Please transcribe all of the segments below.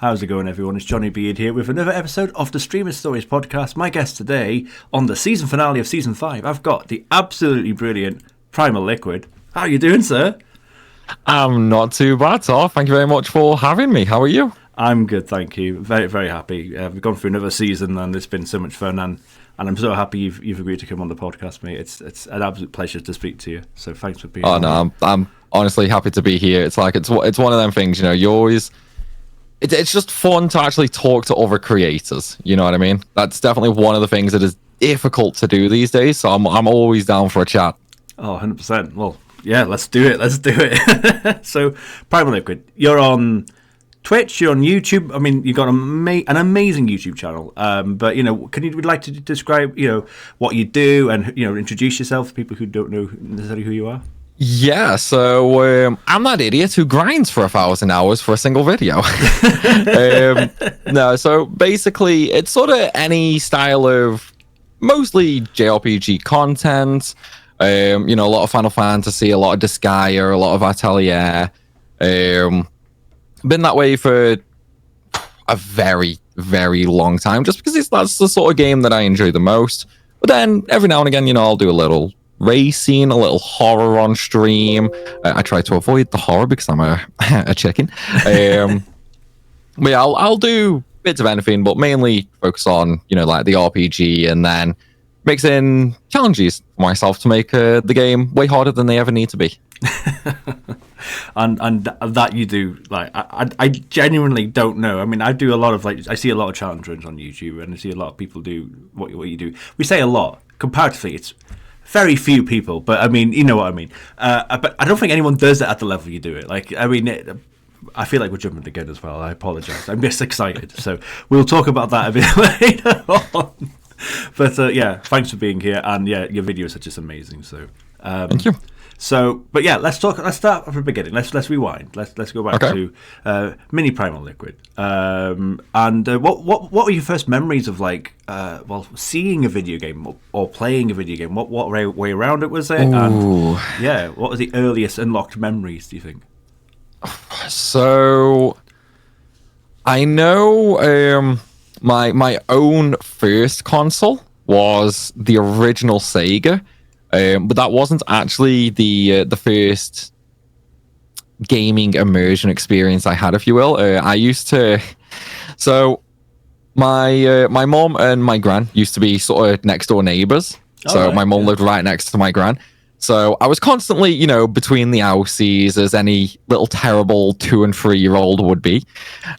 How's it going, everyone? It's Johnny Beard here with another episode of the Streamer Stories podcast. My guest today on the season finale of season 5, I've got the absolutely brilliant PrimalLiquid. How are you doing, sir? I'm not too bad, Tor. Thank you very much for having me. How are you? I'm good, thank you. Very, very happy. We've gone through another season and it's been so much fun, and I'm so happy you've agreed to come on the podcast, mate. It's an absolute pleasure to speak to you. So thanks for being on. No, I'm honestly happy to be here. It's like it's one of them things, you always. It's just fun to actually talk to other creators. You know what I mean? That's definitely one of the things that is difficult to do these days. So I'm always down for a chat. Oh, 100%. Well, yeah, let's do it. So, PrimalLiquid, you're on Twitch, you're on YouTube. I mean, you've got an amazing YouTube channel. But, would like to describe, what you do and, introduce yourself to people who don't know necessarily who you are? Yeah, so I'm that idiot who grinds for 1,000 hours for a single video. No, so basically it's sort of any style of mostly JRPG content. A lot of Final Fantasy, a lot of Disgaea, a lot of Atelier. Been that way for a very, very long time, just because that's the sort of game that I enjoy the most. But then every now and again, I'll do a little racing, a little horror on stream. I try to avoid the horror because I'm a chicken. But yeah, I'll do bits of anything, but mainly focus on like the RPG, and then mix in challenges for myself to make the game way harder than they ever need to be. and that you do, like, I genuinely don't know. I mean, I do a lot of I see a lot of challenge runs on YouTube, and I see a lot of people do what you do. We say a lot comparatively. It's very few people, but I mean, you know what I mean. But I don't think anyone does it at the level you do it. Like, I mean, I feel like we're jumping the gun as well. I apologise. I'm just excited. So we'll talk about that a bit later on. But yeah, thanks for being here. And yeah, your videos are just amazing. So thank you. So, but yeah, let's start from the beginning. Let's rewind. Let's go back to mini PrimalLiquid. And what were your first memories of seeing a video game or playing a video game? What way around it was it? Ooh. And yeah, what were the earliest unlocked memories, do you think? So I know my own first console was the original Sega. But that wasn't actually the first gaming immersion experience I had, if you will. I used to... So my mom and my gran used to be sort of next door neighbors. So my mom lived right next to my gran. So I was constantly, between the houses, as any little terrible 2 and 3 year old would be.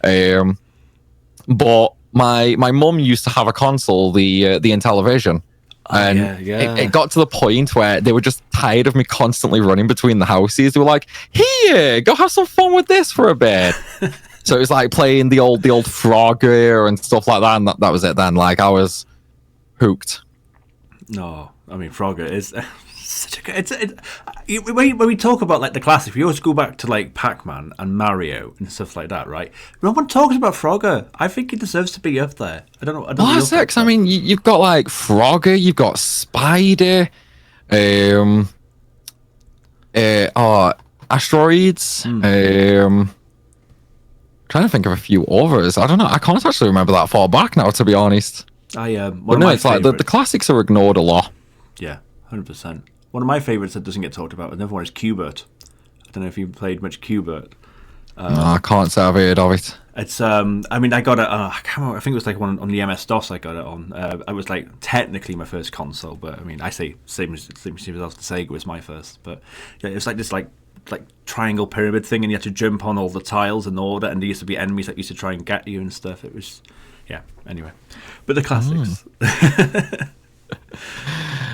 But my mom used to have a console, the Intellivision. And it got to the point where they were just tired of me constantly running between the houses. They were like, "Here, go have some fun with this for a bit." So it was like playing the old Frogger and stuff like that, and that was it then. Like, I was hooked. No, I mean, Frogger is such a good... When we talk about like the classics, we always go back to like Pac-Man and Mario and stuff like that, right? No one talks about Frogger. I think he deserves to be up there. I don't know. Well, that's it. I mean, you've got like Frogger, you've got Spider, Asteroids. Trying to think of a few others. I don't know. I can't actually remember that far back now, to be honest. It's like the classics are ignored a lot. Yeah, 100%. One of my favourites that doesn't get talked about, another one is Qbert. I don't know if you played much Qbert. No, I can't say I've heard of it. It's I mean, I got it. I can't remember. I think it was like one on the MS-DOS. I got it on. It was like technically my first console, but I mean, I say same as the Sega was my first. But yeah, it was like this like triangle pyramid thing, and you had to jump on all the tiles in order, and there used to be enemies that used to try and get you and stuff. It was, yeah. Anyway, but the classics.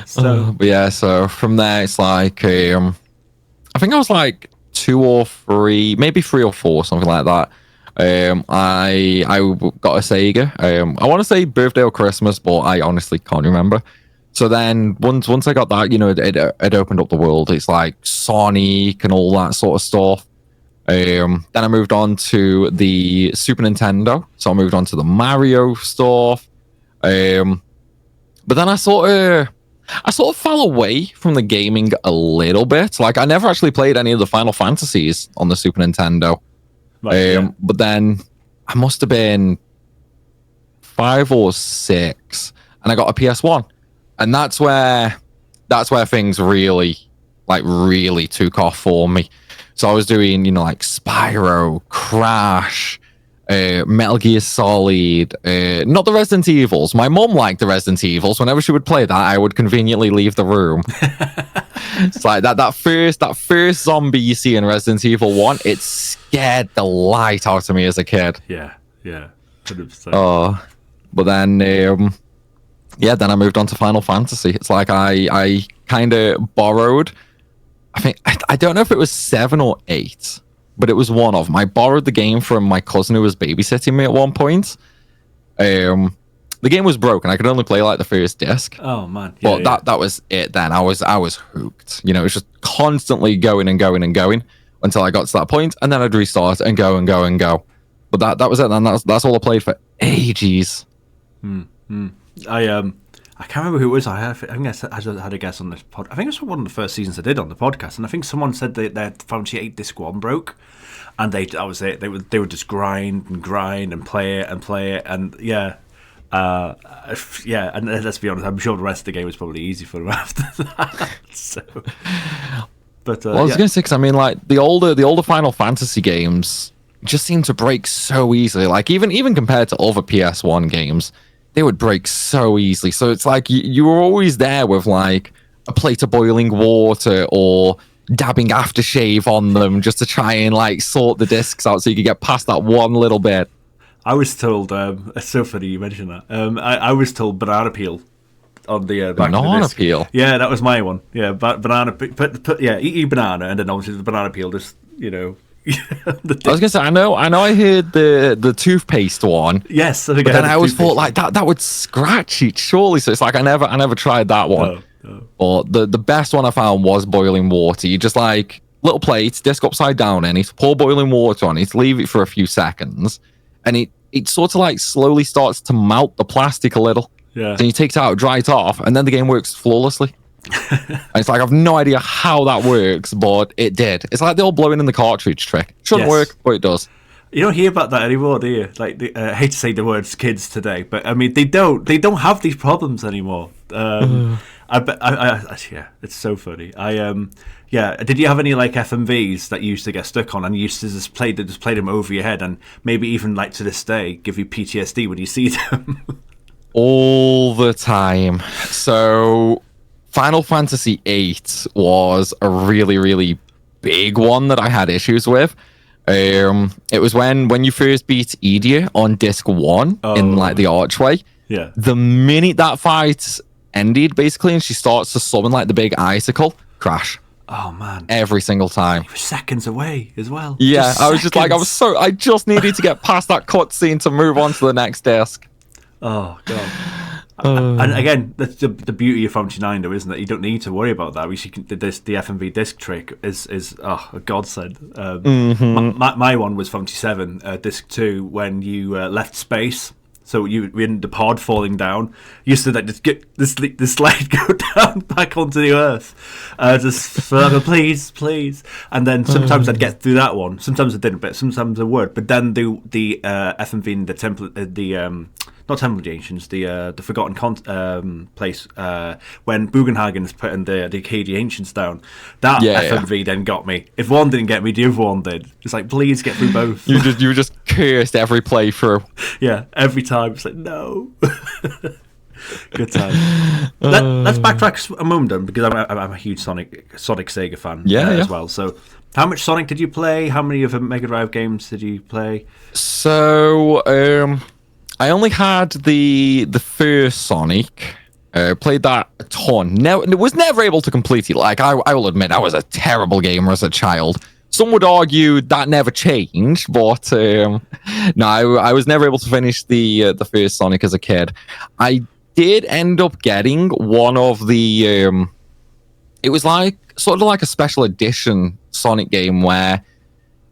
So from there it's like I think I was like 2 or 3, maybe 3 or 4, something like that. I got a Sega. I want to say birthday or Christmas, but I honestly can't remember. So then once I got that, it opened up the world. It's like Sonic and all that sort of stuff. Then I moved on to the Super Nintendo. So I moved on to the Mario stuff. But then I sort of fell away from the gaming a little bit. Like, I never actually played any of the Final Fantasies on the Super Nintendo. Right, But then I must have been 5 or 6, and I got a PS1, and that's where things really took off for me. So I was doing, like Spyro, Crash, Metal Gear Solid, not the Resident Evils. My mum liked the Resident Evils. Whenever she would play that, I would conveniently leave the room. It's like that first zombie you see in Resident Evil 1, it scared the light out of me as a kid. Yeah, 100%. Oh, but then then I moved on to Final Fantasy. It's like I kind of borrowed, I don't know if it was 7 or 8, but it was one of them. I borrowed the game from my cousin who was babysitting me at one point. The game was broken. I could only play like the first disc. Oh man! But that was it. Then I was hooked. It was just constantly going and going and going until I got to that point, and then I'd restart and go and go and go. But that was it. And that's all I played for ages. I can't remember who it was. I think I had a guess on this pod. I think it was one of the first seasons I did on the podcast, and I think someone said that their Fantasy 8 disc 1 broke, and that was it. They would just grind and play it, and yeah. And let's be honest, I'm sure the rest of the game was probably easy for them after that. So, but I was going to say, because I mean, like the older Final Fantasy games just seem to break so easily. Like even compared to other PS1 games, they would break so easily. So it's like you were always there with like a plate of boiling water or dabbing aftershave on them just to try and like sort the discs out so you could get past that one little bit. I was told, it's so funny you mentioned that. I was told banana peel on the banana peel. Yeah, that was my one. Yeah, banana. Eat banana, and then obviously the banana peel. Just I was gonna say, I know. I heard the toothpaste one. Yes, but then I always thought like that would scratch it surely. So it's like I never tried that one. No. But the best one I found was boiling water. You just like little plate, disc upside down in it, pour boiling water on it, leave it for a few seconds, and it sort of like slowly starts to melt the plastic a little. Yeah. Then you take it out, dry it off, and then the game works flawlessly. And it's like, I've no idea how that works, but it did. It's like the old blowing in the cartridge trick. Shouldn't work, but it does. You don't hear about that anymore, do you? Like, I hate to say the words kids today, but I mean, they don't have these problems anymore. Yeah, it's so funny. Did you have any like FMVs that you used to get stuck on and you used to just play them over your head and maybe even like to this day give you PTSD when you see them? All the time. So Final Fantasy VIII was a really, really big one that I had issues with. It was when you first beat Edia on disc 1 in like the archway. Yeah. The minute that fight ended, basically, and she starts to summon like the big icicle, crash. Oh man! Every single time. He was seconds away as well. Yeah, I was just like, I just needed to get past that cutscene to move on to the next disc. Oh god! And again, that's the beauty of Fantasy 9, though, isn't it? You don't need to worry about that. The FMV disc trick is a godsend. My one was Fantasy 7 disc 2 when you left space. So you in the pod falling down. You used to like just get the slide go down back onto the earth. Just further, please. And then sometimes I'd get through that one. Sometimes I didn't, but sometimes I would. But then the FMV in the temple, not Temple of the Ancients, the Forgotten place, when Bugenhagen is putting the Acadia Ancients down, that FMV then got me. If one didn't get me, the other one did. It's like, please get through both. You just cursed every playthrough. Yeah, every time. It's like, no. Good time. Let's backtrack a moment then, because I'm a huge Sonic Sega fan as well. So how much Sonic did you play? How many of the Mega Drive games did you play? So I only had the first Sonic. Played that a ton. Was never able to complete it. Like I will admit, I was a terrible gamer as a child. Some would argue that never changed, but no, I was never able to finish the first Sonic as a kid. I did end up getting one of the. It was like sort of like a special edition Sonic game where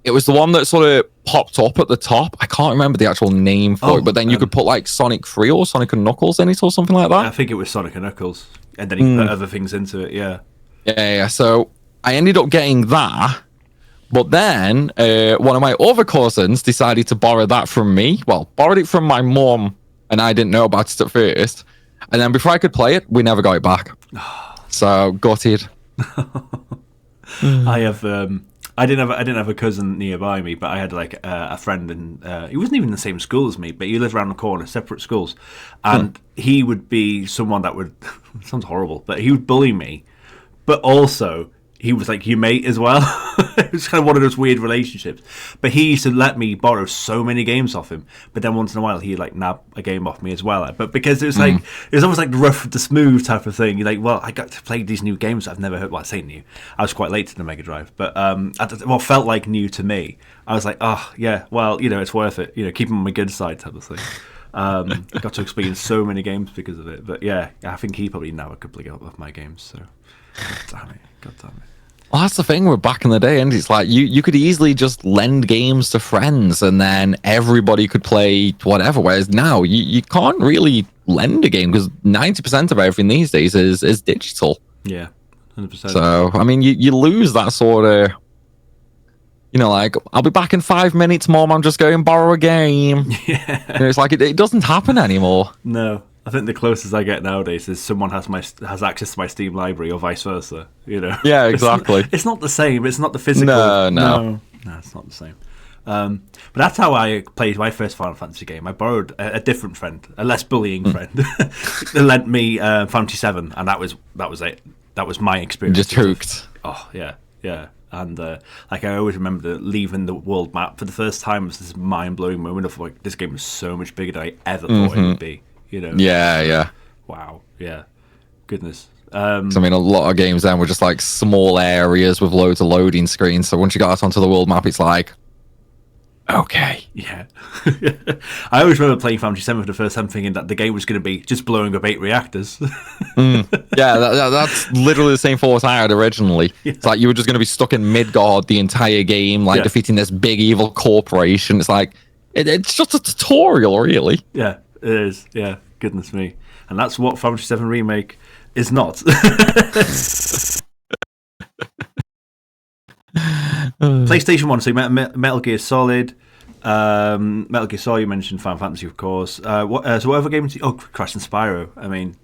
it was the one that sort of popped up at the top. I can't remember the actual name for it, but then you could put like Sonic 3 or Sonic and Knuckles in it or something like that. I think it was Sonic and Knuckles, and then you put other things into it. Yeah. So I ended up getting that, But then one of my other cousins decided to borrow that from me. Well, borrowed it from my mum, and I didn't know about it at first. And then before I could play it, we never got it back. So gutted. I have. I didn't have a cousin nearby me, but I had like a friend, and he wasn't even in the same school as me, but he lived around the corner, separate schools, and he would be someone that would sounds horrible, but he would bully me, but also he was like your mate as well. It was kind of one of those weird relationships. But he used to let me borrow so many games off him. But then once in a while he'd like nab a game off me as well. But because it was like it was almost like the rough with the smooth type of thing. You're like, well, I got to play these new games I've never heard. Well, I say new. I was quite late to the Mega Drive, but what felt like new to me. I was like, oh yeah, well, it's worth it. Keep them on my good side type of thing. Got to experience so many games because of it. But yeah, I think he probably now a couple of my games. So God damn it. Well, that's the thing with back in the day, and it's like you could easily just lend games to friends and then everybody could play whatever. Whereas now you can't really lend a game because 90% of everything these days is digital. Yeah, 100%. So, I mean, you lose that sort of, like, I'll be back in 5 minutes, Mom, I'm just going to borrow a game. Yeah. It's like it doesn't happen anymore. No. I think the closest I get nowadays is someone has access to my Steam library or vice versa. Yeah, exactly. It's not the same. It's not the physical. No, it's not the same. But that's how I played my first Final Fantasy game. I borrowed a different friend, a less bullying friend, that lent me Fantasy 7, and that was it. That was my experience. Just hooked. Oh yeah. And I always remember leaving the world map for the first time. It was this mind-blowing moment of like, this game was so much bigger than I ever thought it would be. Yeah. Wow. Yeah. Goodness. I mean, a lot of games then were just like small areas with loads of loading screens. So once you got out onto the world map, it's like, okay. Yeah. I always remember playing Fantasy 7 for the first time thinking that the game was going to be just blowing up 8 reactors. Yeah, that's literally the same thought I had originally. Yeah. It's like you were just going to be stuck in Midgard the entire game, like defeating this big evil corporation. It's like, it's just a tutorial, really. Yeah. It is, yeah. Goodness me. And that's what Fantasy 7 Remake is not. PlayStation 1, so you Metal Gear Solid. Metal Gear Solid, you mentioned Final Fantasy, of course. So what other games? Oh, Crash and Spyro. I mean,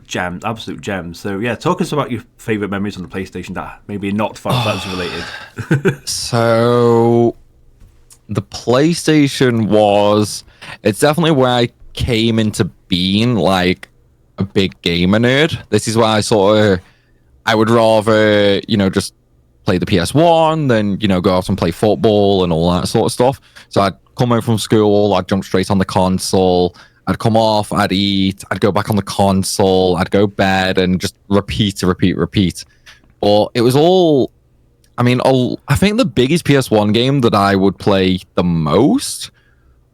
gems, absolute gems. So yeah, talk us about your favourite memories on the PlayStation that maybe not Final Fantasy related. So the PlayStation it's definitely where I came into being like a big gamer nerd. This is why I would rather, just play the PS1 than, go out and play football and all that sort of stuff. So I'd come home from school, I'd jump straight on the console, I'd come off, I'd eat, I'd go back on the console, I'd go bed and just repeat. But it was all, I think the biggest PS1 game that I would play the most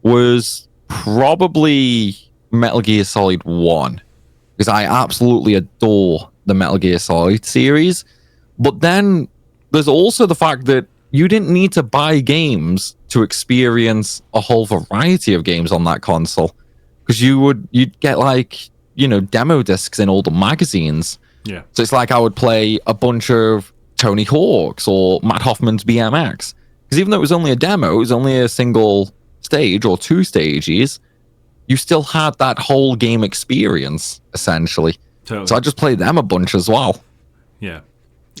was probably Metal Gear Solid 1, because I absolutely adore the Metal Gear Solid series. But then there's also the fact that you didn't need to buy games to experience a whole variety of games on that console, because you'd get like, demo discs in all the magazines. Yeah. So it's like I would play a bunch of Tony Hawk's or Matt Hoffman's BMX, because even though it was only a demo, it was only a single stage or 2 stages, you still had that whole game experience essentially. Totally. So I just played them a bunch as well. Yeah,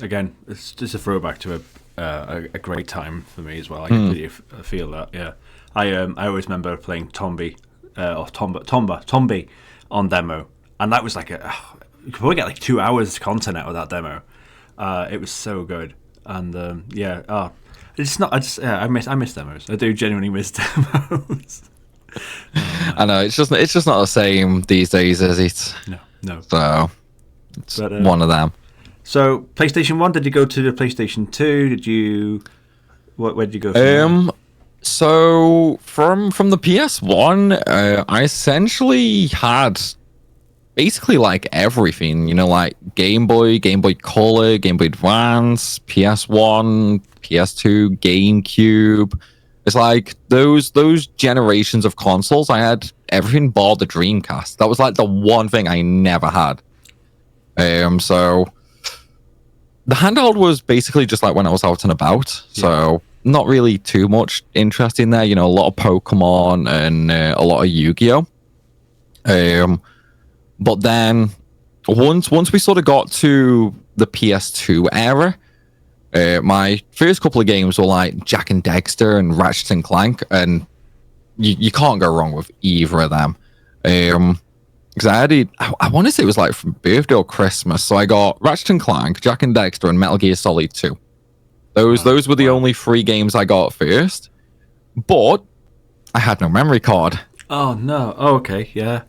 again, it's just a throwback to a great time for me as well. I completely feel that. Yeah, I always remember playing Tombi on demo, and that was like you could probably get like 2 hours content out of that demo. It was so good, and it's not. I miss demos. I do genuinely miss demos. I know it's just not the same these days, is it? No. So it's one of them. So PlayStation 1, did you go to the PlayStation 2? Did you? Where did you go? So from the PS1, I essentially had basically like everything, like Game Boy Color, Game Boy Advance, PS1, PS2, GameCube. It's like those generations of consoles, I had everything bar the Dreamcast. That was like the one thing I never had. So the handheld was basically just like when I was out and about. So not really too much interest in there. You know, a lot of Pokemon and a lot of Yu-Gi-Oh. But then once we sort of got to the PS2 era, my first couple of games were like Jack and Dexter and Ratchet and Clank, and you can't go wrong with either of them. Because I want to say it was like from birthday or Christmas, so I got Ratchet and Clank, Jack and Dexter, and Metal Gear Solid 2. Those were the only 3 games I got first, but I had no memory card. Oh no! Oh, okay, yeah.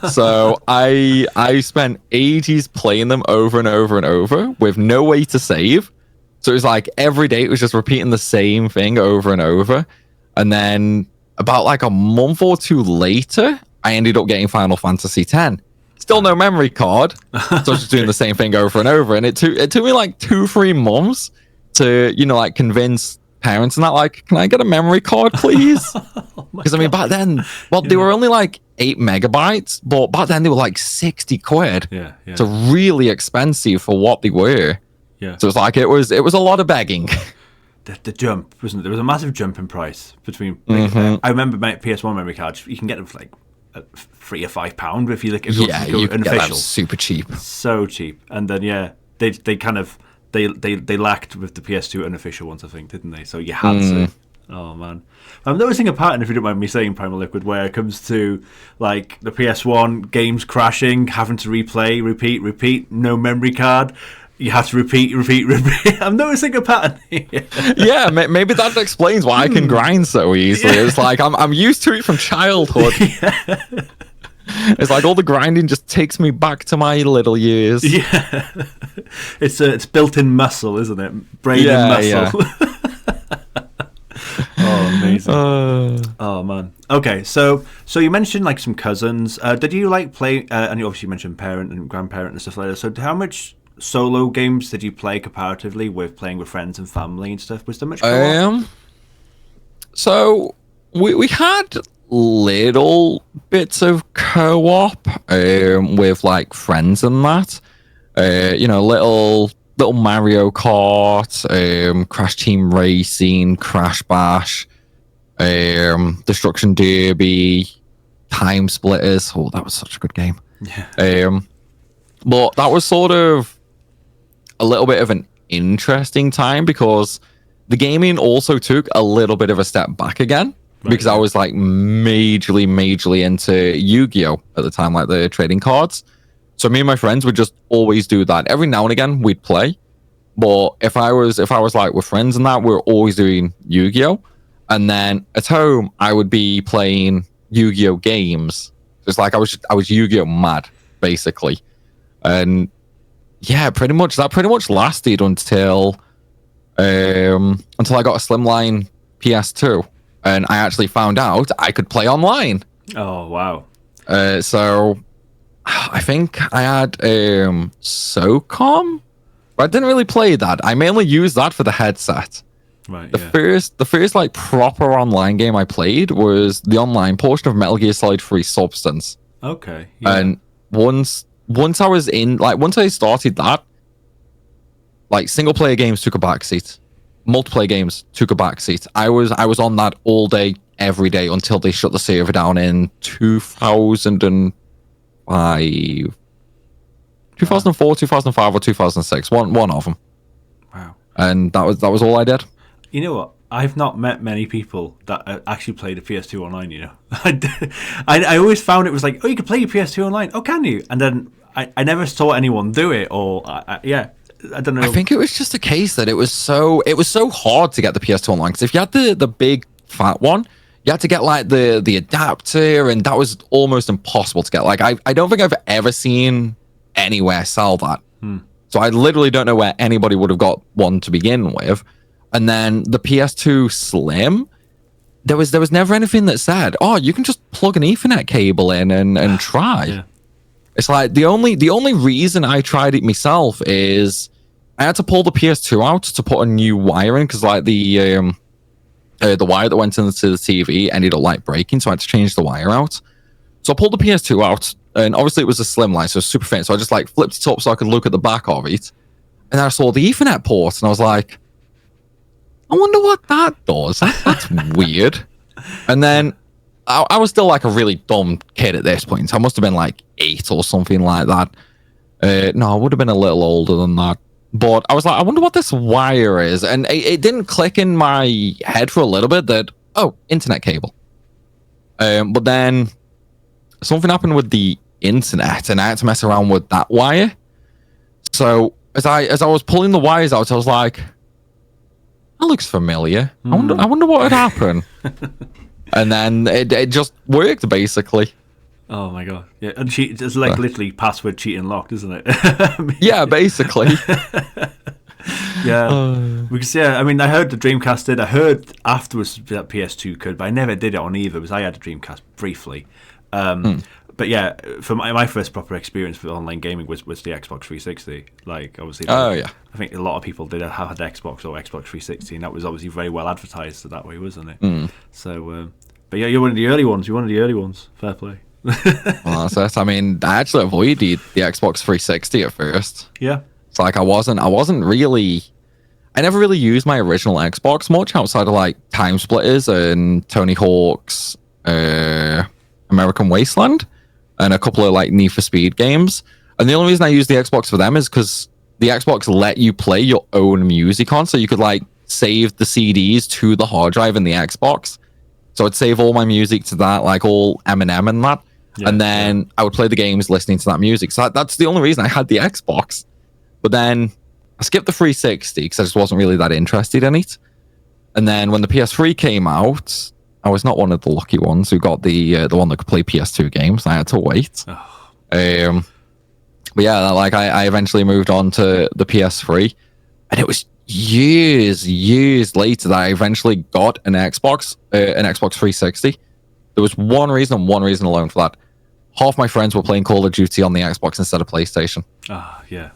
So I spent ages playing them over and over and over with no way to save. So it was like every day it was just repeating the same thing over and over. And then about like a month or 2 later, I ended up getting Final Fantasy X. Still no memory card. So I was just doing the same thing over and over. And it took me like 2-3 months to, you know, like convince parents and that, like, can I get a memory card, please? Because I mean, back then, well, they were only like 8 megabytes, but back then they were like 60 quid. Yeah. So really expensive for what they were. Yeah. So it's like it was a lot of begging. The jump, wasn't it? There was a massive jump in price between. I remember my PS1 memory cards. You can get them for like £3 or £5 if you look. If You go can get them unofficial. super cheap. So cheap, and then they kind of they lacked with the PS2 unofficial ones, I think, didn't they? So you had to. Oh man, I'm noticing a pattern, if you don't mind me saying, PrimalLiquid, where it comes to like the PS1 games crashing, having to replay, repeat, no memory card. You have to repeat. I'm noticing a pattern here. Yeah, maybe that explains why I can grind so easily. It's like I'm used to it from childhood. It's like all the grinding just takes me back to my little years. Yeah, it's built-in muscle, isn't it? Brain and muscle. Yeah. Oh, amazing. Oh man. Okay, so you mentioned like some cousins. Did you like play? And you obviously mentioned parent and grandparent and stuff like that. So how much solo games did you play comparatively with playing with friends and family and stuff? Was there much co-op? So we had little bits of co-op with like friends and that. You know, little Mario Kart, Crash Team Racing, Crash Bash, Destruction Derby, Time Splitters. Oh, that was such a good game. Yeah. But that was sort of a little bit of an interesting time because the gaming also took a little bit of a step back again. Right. Because I was like majorly into Yu-Gi-Oh at the time, like the trading cards. So me and my friends would just always do that. Every now and again we'd play. But if I was like with friends and that, we were always doing Yu-Gi-Oh. And then at home I would be playing Yu-Gi-Oh games. It's like I was Yu-Gi-Oh mad, basically. And yeah, that pretty much lasted until I got a slimline PS2, and I actually found out I could play online. Oh wow! So I think I had SOCOM, but I didn't really play that. I mainly used that for the headset. Right. The first like proper online game I played was the online portion of Metal Gear Solid 3 Substance. Okay. Yeah. And once I started that, like single player games took a backseat, multiplayer games took a backseat. I was on that all day, every day until they shut the server down in 2005, 2004, 2005, or 2006. One of them. Wow. And that was all I did. You know what? I've not met many people that actually played a PS2 online, you know. I always found it was like, oh, you can play your PS2 online. Oh, can you? And then I never saw anyone do it, or I don't know. I think it was just a case that it was so hard to get the PS2 online, because if you had the big fat one, you had to get like the adapter, and that was almost impossible to get. Like I don't think I've ever seen anywhere sell that. So I literally don't know where anybody would have got one to begin with. And then the PS2 Slim, there was never anything that said, oh, you can just plug an Ethernet cable in and try. Yeah. It's like the only reason I tried it myself is I had to pull the PS2 out to put a new wire in, because like the wire that went into the TV ended up like breaking, so I had to change the wire out. So I pulled the PS2 out, and obviously it was a slim line, so it was super thin. So I just like flipped it up so I could look at the back of it. And then I saw the Ethernet port, and I was like, I wonder what that does. That's weird. And then I was still like a really dumb kid at this point. I must have been like 8 or something like that. No, I would have been a little older than that. But I was like, I wonder what this wire is. And it didn't click in my head for a little bit that, oh, internet cable. But then something happened with the internet, and I had to mess around with that wire. So as I was pulling the wires out, I was like, that looks familiar. I wonder what would happen. And then it just worked, basically. Oh my god! Yeah, and it's like literally password cheating locked, isn't it? Yeah, basically. Yeah, because I mean, I heard the Dreamcast did. I heard afterwards that PS2 could, but I never did it on either because I had a Dreamcast briefly. But yeah, for my first proper experience with online gaming was the Xbox 360. Like, obviously, I think a lot of people did have an Xbox or Xbox 360, and that was obviously very well advertised that way, wasn't it? So, but yeah, you're one of the early ones. You're one of the early ones. Fair play. Well, that's it. I mean, I actually avoided the Xbox 360 at first. Yeah. It's like I never really used my original Xbox much outside of like Time Splitters and Tony Hawk's American Wasteland and a couple of like Need for Speed games. And the only reason I used the Xbox for them is because the Xbox let you play your own music on, so you could like save the CDs to the hard drive in the Xbox. So I'd save all my music to that, like all Eminem and that. Yeah, and then I would play the games listening to that music. So that's the only reason I had the Xbox. But then I skipped the 360 because I just wasn't really that interested in it. And then when the PS3 came out, I was not one of the lucky ones who got the one that could play PS2 games. I had to wait. But yeah, like I eventually moved on to the PS3, and it was years later that I eventually got an Xbox 360. There was one reason and one reason alone for that. Half my friends were playing Call of Duty on the Xbox instead of PlayStation. Yeah.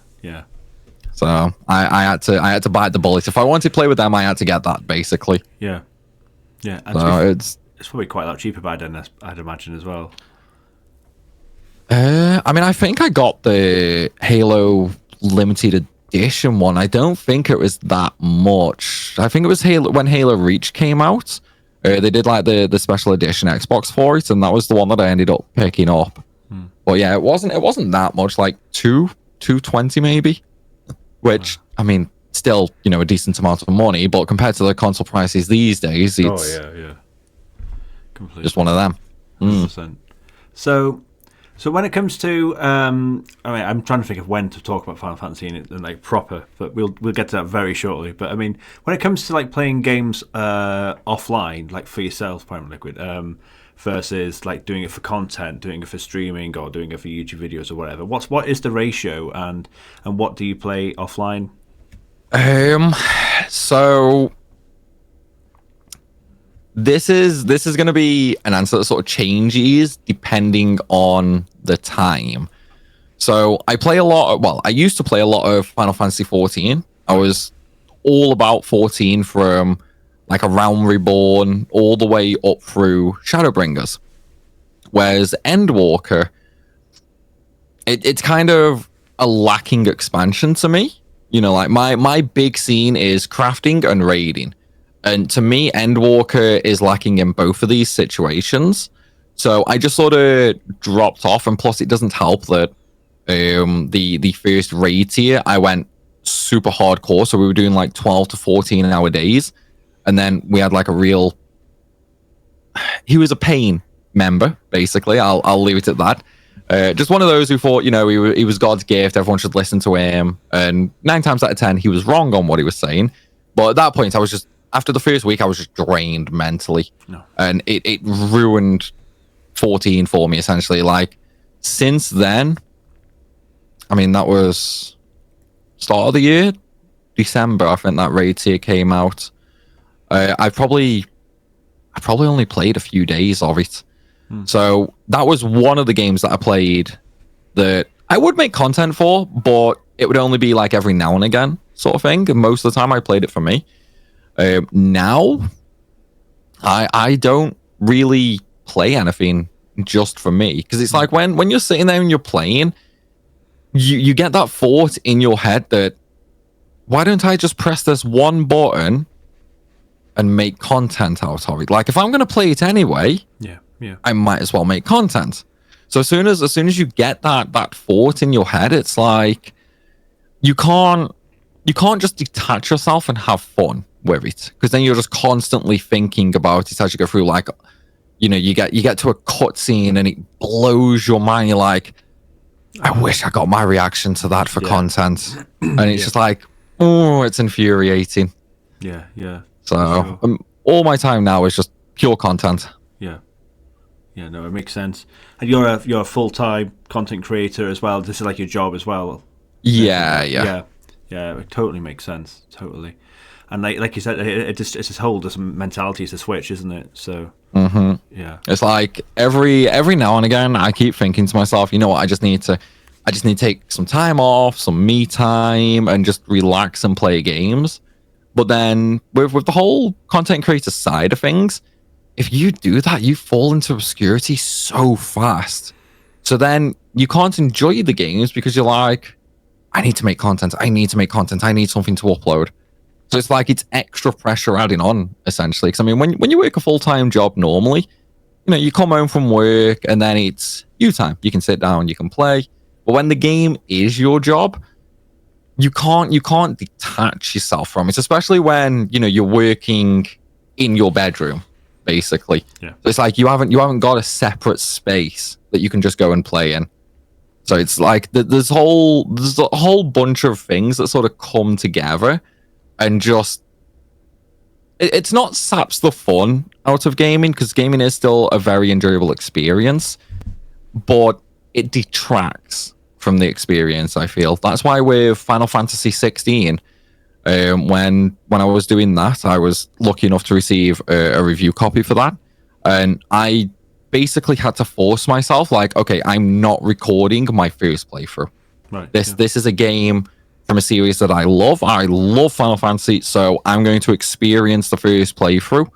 So I had to bite the bullet. If I wanted to play with them, I had to get that, basically. Yeah. And so it's probably quite a lot cheaper by then, I'd imagine, as well. I mean, I think I got the Halo limited edition one. I don't think it was that much. I think it was when Halo Reach came out. They did like the special edition Xbox for it, and that was the one that I ended up picking up. But yeah, it wasn't that much, like $220 maybe, which I mean, still, you know, a decent amount of money, but compared to the console prices these days, it's completely just one of them. 100%. So when it comes to, I mean, I'm trying to think of when to talk about Final Fantasy and like proper, but we'll get to that very shortly. But I mean, when it comes to like playing games offline, like for yourself, PrimalLiquid, versus like doing it for content, doing it for streaming, or doing it for YouTube videos or whatever, what is the ratio, and what do you play offline? So this is going to be an answer that sort of changes depending on the time. So I used to play a lot of Final Fantasy 14. I was all about 14 from like a Realm Reborn all the way up through Shadowbringers. Whereas Endwalker, it's kind of a lacking expansion to me. You know, like my big scene is crafting and raiding. And to me, Endwalker is lacking in both of these situations. So I just sort of dropped off, and plus it doesn't help that the first raid tier, I went super hardcore. So we were doing like 12 to 14 hour days. And then we had like he was a pain member, basically. I'll leave it at that. Just one of those who thought, you know, he was God's gift. Everyone should listen to him. And 9 times out of 10, he was wrong on what he was saying. But at that point, after the first week, I was just drained mentally. No. And it ruined 14 for me, essentially. Like, since then, I mean, that was start of the year, December, I think that raid tier came out. I probably only played a few days of it. So that was one of the games that I played that I would make content for, but it would only be like every now and again sort of thing. And most of the time I played it for me. Now, I don't really play anything just for me, because it's like when you're sitting there and you're playing, you get that thought in your head that why don't I just press this one button and make content out of it? Like, if I'm going to play it anyway, I might as well make content. So as soon as you get that thought in your head, it's like you can't just detach yourself and have fun with it, because then you're just constantly thinking about it as you go through. Like, you know, you get to a cutscene and it blows your mind. You're like, I wish I got my reaction to that for content, and it's just like, oh, it's infuriating. Yeah. So all my time now is just pure content. Yeah, no, it makes sense. And you're a full-time content creator as well. This is like your job as well. Yeah. It totally makes sense. Totally. And like you said, it's this whole mentality. It's a switch, isn't it? So yeah, it's like every now and again, I keep thinking to myself, you know what? I just need to take some time off, some me time, and just relax and play games. But then with the whole content creator side of things, if you do that, you fall into obscurity so fast. So then you can't enjoy the games because you're like, I need to make content. I need something to upload. So it's like it's extra pressure adding on, essentially. Because I mean, when you work a full-time job normally, you know, you come home from work and then it's you time. You can sit down, you can play. But when the game is your job, you can't detach yourself from it, especially when, you know, you're working in your bedroom, basically. Yeah. So it's like you haven't got a separate space that you can just go and play in. So it's like there's a whole bunch of things that sort of come together, and just it's not saps the fun out of gaming, because gaming is still a very enjoyable experience, but it detracts from the experience, I feel. That's why with Final Fantasy 16, when I was doing that, I was lucky enough to receive a review copy for that, and I basically had to force myself, like, okay, I'm not recording my first playthrough. Right. This is a game from a series that I love. I love Final Fantasy, so I'm going to experience the first playthrough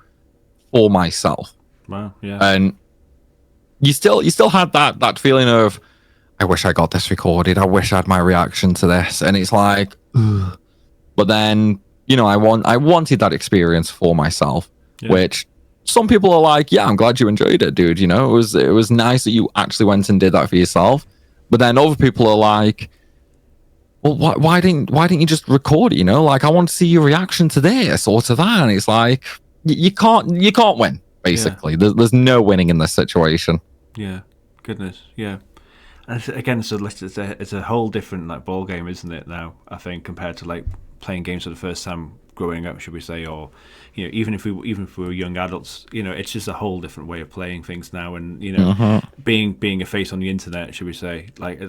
for myself. Wow. Yeah. And you still had that feeling of, I wish I got this recorded. I wish I had my reaction to this. And it's like, ugh. But then, you know, I wanted that experience for myself, which some people are like, yeah, I'm glad you enjoyed it, dude. You know, it was nice that you actually went and did that for yourself. But then other people are like, well, why didn't you just record it? You know, like, I want to see your reaction to this or to that. And it's like, you can't win, basically. Yeah. There's no winning in this situation. Yeah, goodness, yeah. And again, so it's a whole different like ball game, isn't it? Now, I think, compared to like playing games for the first time growing up, should we say, or, you know, even if we were young adults, you know, it's just a whole different way of playing things now. And, you know, being a face on the internet, should we say, like,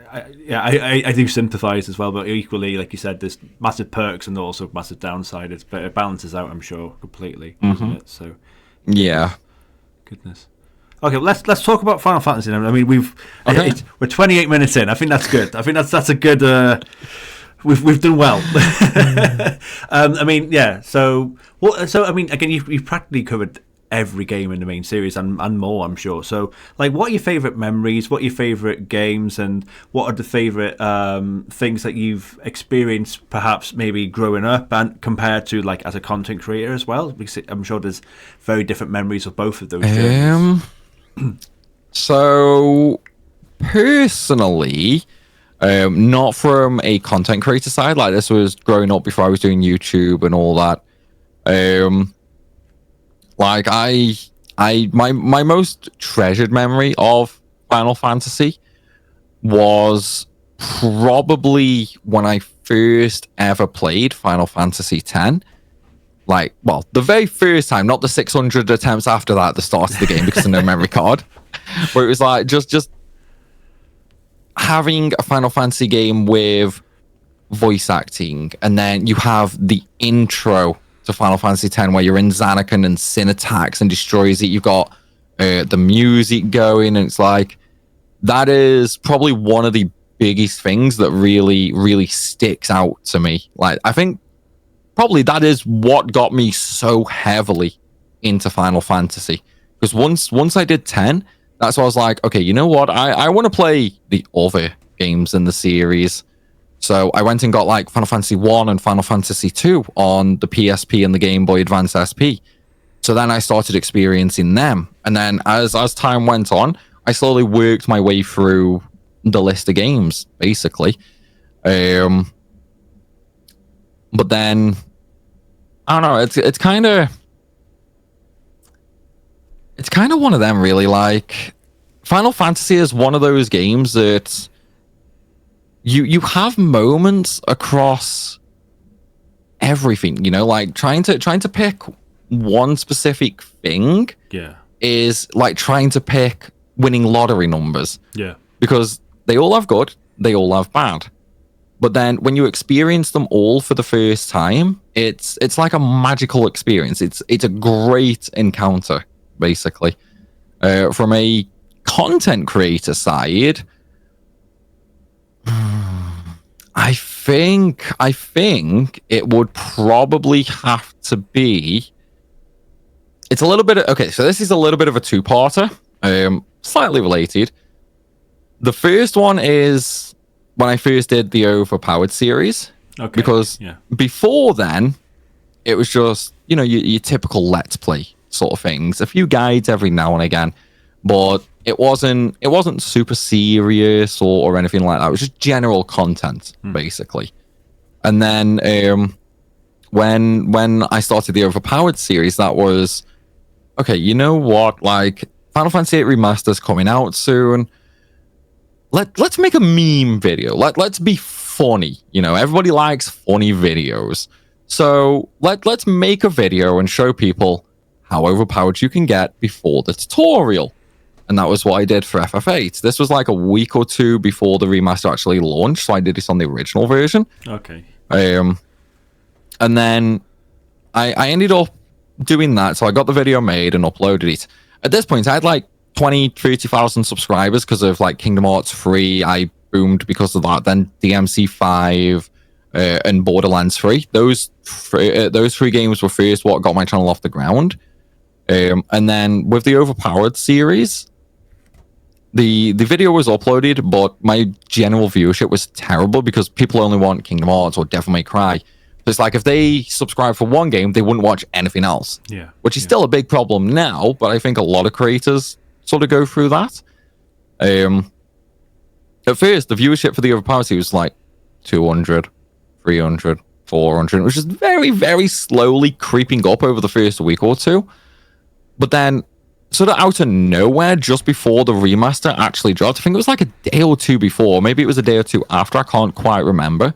I do sympathise as well, but equally, like you said, there's massive perks and also massive downsides, but it balances out, I'm sure, completely, doesn't it? So yeah, goodness. Okay, let's talk about Final Fantasy now. I mean, we're 28 minutes in. I think that's good. I think that's a good. We've done well. I mean, yeah. So I mean, again, you've practically covered every game in the main series and more, I'm sure. So, like, what are your favourite memories? What are your favourite games? And what are the favourite things that you've experienced, perhaps maybe growing up, and compared to like as a content creator as well? Because I'm sure there's very different memories of both of those journeys. So, personally, not from a content creator side. Like, this was growing up before I was doing YouTube and all that. Like, my most treasured memory of Final Fantasy was probably when I first ever played Final Fantasy X. Like, well, the very first time, not the 600 attempts after that at the start of the game because of no memory card. Where it was like just having a Final Fantasy game with voice acting, and then you have the intro to Final Fantasy X where you're in Xanarkand and Sin attacks and destroys it. You've got the music going, and it's like, that is probably one of the biggest things that really, really sticks out to me. Like, I think probably that is what got me so heavily into Final Fantasy. Because once I did 10, that's why I was like, okay, you know what? I want to play the other games in the series. So I went and got like Final Fantasy 1 and Final Fantasy 2 on the PSP and the Game Boy Advance SP. So then I started experiencing them. And then as time went on, I slowly worked my way through the list of games, basically. But then I don't know, it's kind of one of them, really. Like, Final Fantasy is one of those games that you have moments across everything, you know, like trying to pick one specific thing is like trying to pick winning lottery numbers. Yeah. Because they all have good, they all have bad. But then when you experience them all for the first time, it's like a magical experience. It's a great encounter, basically. From a content creator side, I think it would probably have to be. It's a little bit okay. So this is a little bit of a two-parter, slightly related. The first one is when I first did the Overpowered series, because before then it was just, you know, your typical Let's Play sort of things, a few guides every now and again, but it wasn't super serious or anything like that. It was just general content, basically. And then when I started the Overpowered series, that was okay. You know what? Like, Final Fantasy VIII Remaster's coming out soon. Let's make a meme video. Let's be funny. You know, everybody likes funny videos. So let's make a video and show people how overpowered you can get before the tutorial. And that was what I did for FF8. This was like a week or two before the remaster actually launched, so I did this on the original version. Okay. And then I ended up doing that, so I got the video made and uploaded it. At this point, I had like 30,000 subscribers because of like Kingdom Hearts 3. I boomed because of that. Then DMC 5 and Borderlands 3. Those three games were first what got my channel off the ground. And then with the Overpowered series, the video was uploaded, but my general viewership was terrible because people only want Kingdom Hearts or Devil May Cry. So it's like if they subscribe for one game, they wouldn't watch anything else. Yeah. Which is still a big problem now, but I think a lot of creators sort of go through that. At first, the viewership for the Overpowered series was like 200, 300, 400. It was just very, very slowly creeping up over the first week or two. But then, sort of out of nowhere, just before the remaster actually dropped, I think it was like a day or two before, maybe it was a day or two after, I can't quite remember.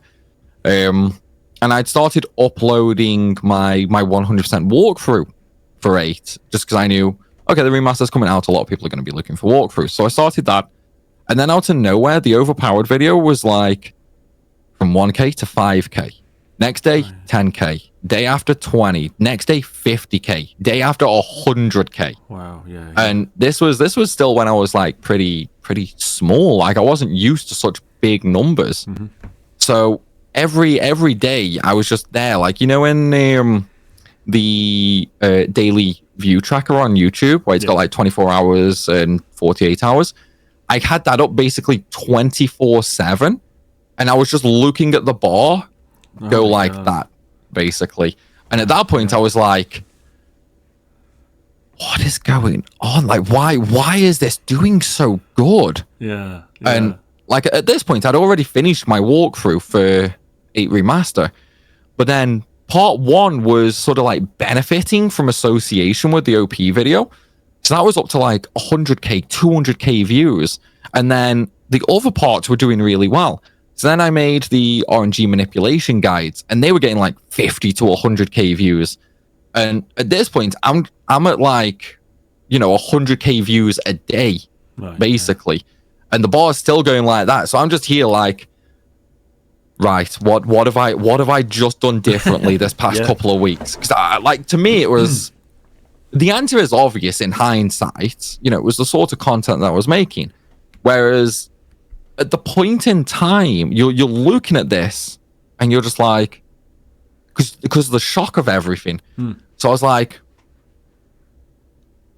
And I'd started uploading my 100% walkthrough for 8, just because I knew, okay, the remaster's coming out, a lot of people are going to be looking for walkthroughs. So I started that, and then out of nowhere, the Overpowered video was like from 1k to 5k. Next day, 10k. Day after 20. Next day, 50k. Day after 100k. Wow, yeah. And this was still when I was like pretty small. Like, I wasn't used to such big numbers. Mm-hmm. So every day I was just there. Like, you know, in the daily view tracker on YouTube, where it's got like 24 hours and 48 hours. I had that up basically 24/7, and I was just looking at the bar go like that, basically. And at that point, I was like, what is going on? Like, why is this doing so good? Yeah. And like, at this point, I'd already finished my walkthrough for 8 Remaster, but then part 1 was sort of like benefiting from association with the OP video. So that was up to like 100k, 200k views. And then the other parts were doing really well. So then I made the RNG manipulation guides, and they were getting like 50 to 100k views. And at this point, I'm at like, you know, 100k views a day, basically. Yeah. And the bar is still going like that. So I'm just here like, right, what have I just done differently this past couple of weeks? Because like, to me, it was the answer is obvious in hindsight. You know, it was the sort of content that I was making. Whereas at the point in time, you're looking at this and you're just like, because of the shock of everything. So I was like,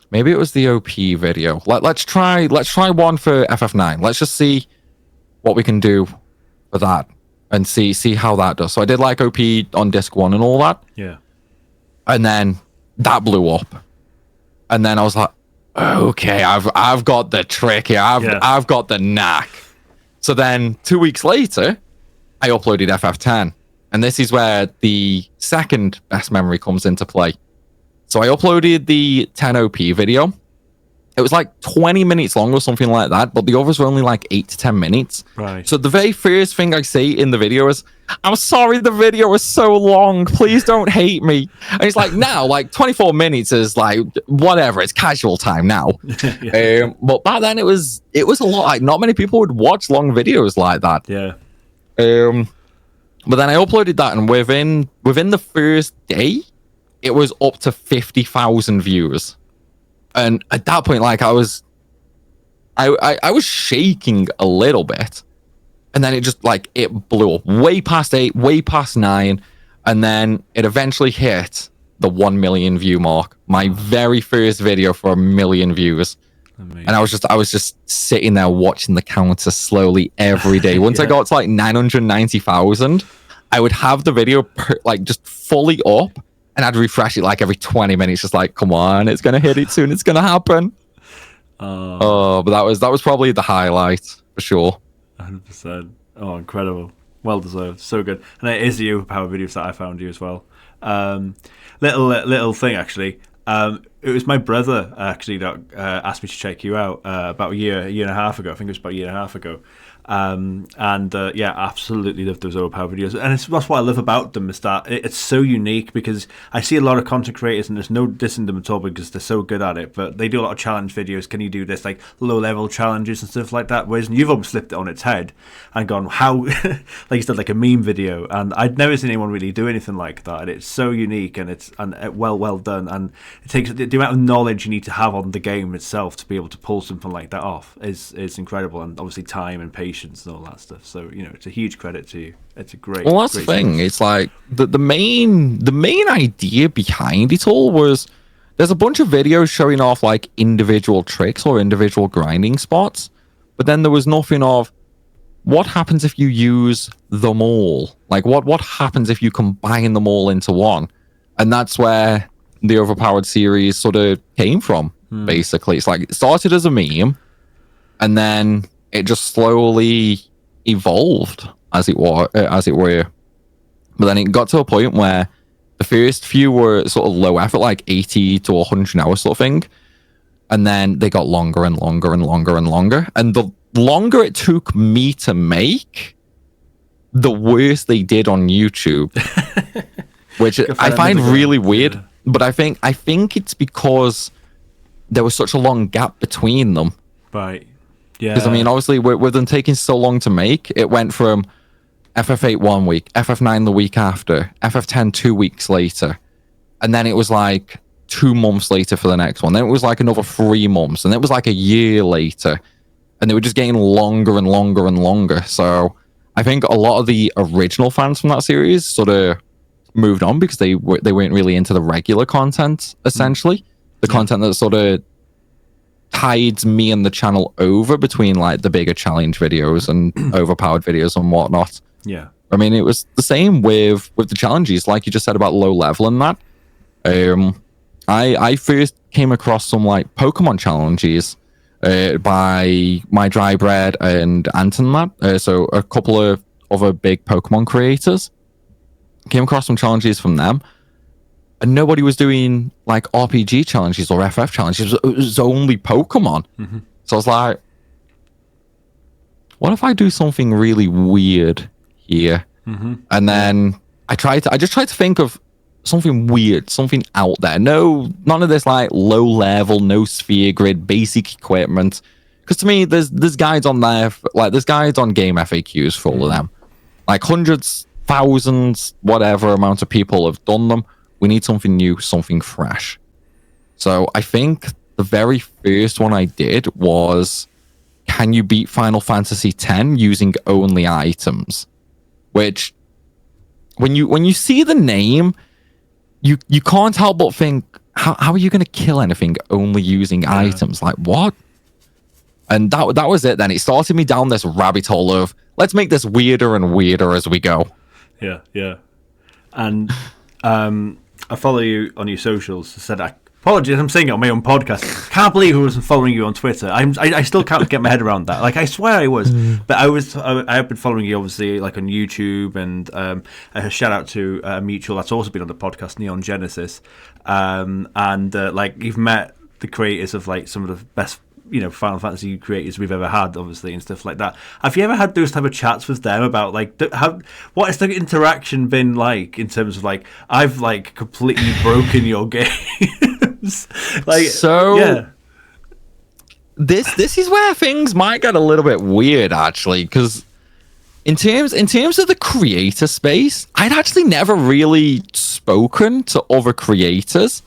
maybe it was the OP video. Let's try one for FF9. Let's just see what we can do for that. and see how that does. So I did like OP on disc 1 and all that. Yeah. And then that blew up. And then I was like, okay, I've got the trick here. I've got the knack. So then 2 weeks later, I uploaded FF10. And this is where the second best memory comes into play. So I uploaded the 10 OP video. It was like 20 minutes long or something like that, but the others were only like 8 to 10 minutes. Right. So the very first thing I say in the video is, I'm sorry the video was so long. Please don't hate me. And it's like, now, like 24 minutes is like, whatever. It's casual time now. Yeah. But back then it was a lot. Like, not many people would watch long videos like that. Yeah. But then I uploaded that, and within the first day, it was up to 50,000 views. And at that point, like, I was shaking a little bit. And then it just, like, it blew up way past 8, way past 9. And then it eventually hit the 1 million view mark. My very first video for 1 million views. Amazing. And I was just sitting there watching the counter slowly every day. Once I got to, like, 990,000, I would have the video, like, just fully up. And I'd refresh it, like, every 20 minutes. Just like, come on, it's going to hit it soon. It's going to happen. But that was probably the highlight, for sure. 100%. Oh, incredible. Well deserved. So good. And it is the Overpowered videos that I found you as well. Little thing, actually. It was my brother, actually, that asked me to check you out about a year and a half ago. I think it was about a year and a half ago. Absolutely love those Overpowered videos, and that's what I love about them, is that it's so unique, because I see a lot of content creators, and there's no dissing them at all because they're so good at it, but they do a lot of challenge videos. Can you do this, like low level challenges and stuff like that? Whereas you've almost flipped it on its head and gone, how, like you said, like a meme video, and I'd never seen anyone really do anything like that, and it's so unique, and it's well done, and it takes the amount of knowledge you need to have on the game itself to be able to pull something like that off is incredible, and obviously time and patience and all that stuff. So, you know, it's a huge credit to you. It's a great. Well, that's the thing. Choice. It's like the main idea behind it all was, there's a bunch of videos showing off like individual tricks or individual grinding spots, but then there was nothing of what happens if you use them all. Like what happens if you combine them all into one, and that's where the Overpowered series sort of came from. Basically, it's like it started as a meme, and then it just slowly evolved, as it were. But then it got to a point where the first few were sort of low effort, like 80 to 100 hours sort of thing. And then they got longer and longer and longer and longer. And the longer it took me to make, the worse they did on YouTube. Which I find really weird. Yeah. But I think it's because there was such a long gap between them. Right. Yeah. Because, I mean, obviously, with them taking so long to make, it went from FF8 1 week, FF9 the week after, FF10 2 weeks later. And then it was like 2 months later for the next one. Then it was like another 3 months. And then it was like a year later. And they were just getting longer and longer and longer. So I think a lot of the original fans from that series sort of moved on because they weren't really into the regular content, essentially. The content that sort of tides me and the channel over between like the bigger challenge videos and Overpowered videos and whatnot. Yeah. I mean, it was the same with the challenges, like you just said about low level and that. I first came across some like Pokemon challenges by My Dry Bread and Anton, so a couple of other big Pokemon creators. Came across some challenges from them. And nobody was doing like RPG challenges or FF challenges. It was only Pokemon. Mm-hmm. So I was like, what if I do something really weird here? Mm-hmm. And then I just tried to think of something weird, something out there. No, none of this like low level, no sphere grid, basic equipment. Because to me, there's guides on there, like there's guides on game FAQs for all of them. Like hundreds, thousands, whatever amount of people have done them. We need something new, something fresh. So I think the very first one I did was, can you beat Final Fantasy X using only items? Which, when you see the name, you can't help but think, how are you going to kill anything only using items? Like, what? And that was it then. It started me down this rabbit hole of, let's make this weirder and weirder as we go. Yeah. And I follow you on your socials. I said, apologies, I'm saying it on my own podcast. Can't believe I wasn't following you on Twitter. I still can't get my head around that. Like, I swear I was, but I have been following you obviously, like on YouTube, and a shout out to a mutual that's also been on the podcast, Neon Genesis, and like you've met the creators of like some of the best, Final Fantasy creators we've ever had, obviously, and stuff like that. Have you ever had those type of chats with them about like what has the interaction been like in terms of like, I've like completely broken your games, like, so yeah. This is where things might get a little bit weird, actually, because in terms of the creator space, I'd actually never really spoken to other creators.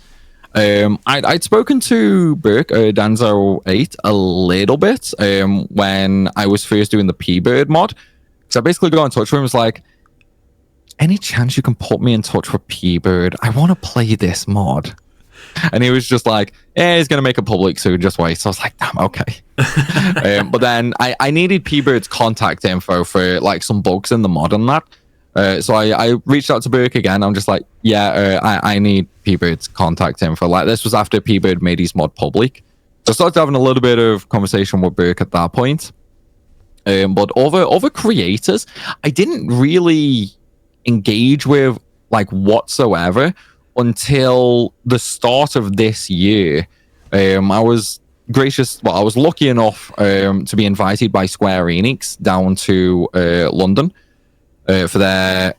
I'd spoken to Burke Danzo8 a little bit when I was first doing the P-Bird mod. So I basically got in touch with him and was like, any chance you can put me in touch with P-Bird? I want to play this mod. And he was just like, he's going to make it public soon, just wait. So I was like, damn, okay. But then I needed P-Bird's contact info for like some bugs in the mod and that. So I reached out to Burke again. I'm just like, I need P-Bird's contact info. Like, this was after P-Bird made his mod public. So I started having a little bit of conversation with Burke at that point. But other creators, I didn't really engage with like whatsoever until the start of this year. I was lucky enough to be invited by Square Enix down to London. For their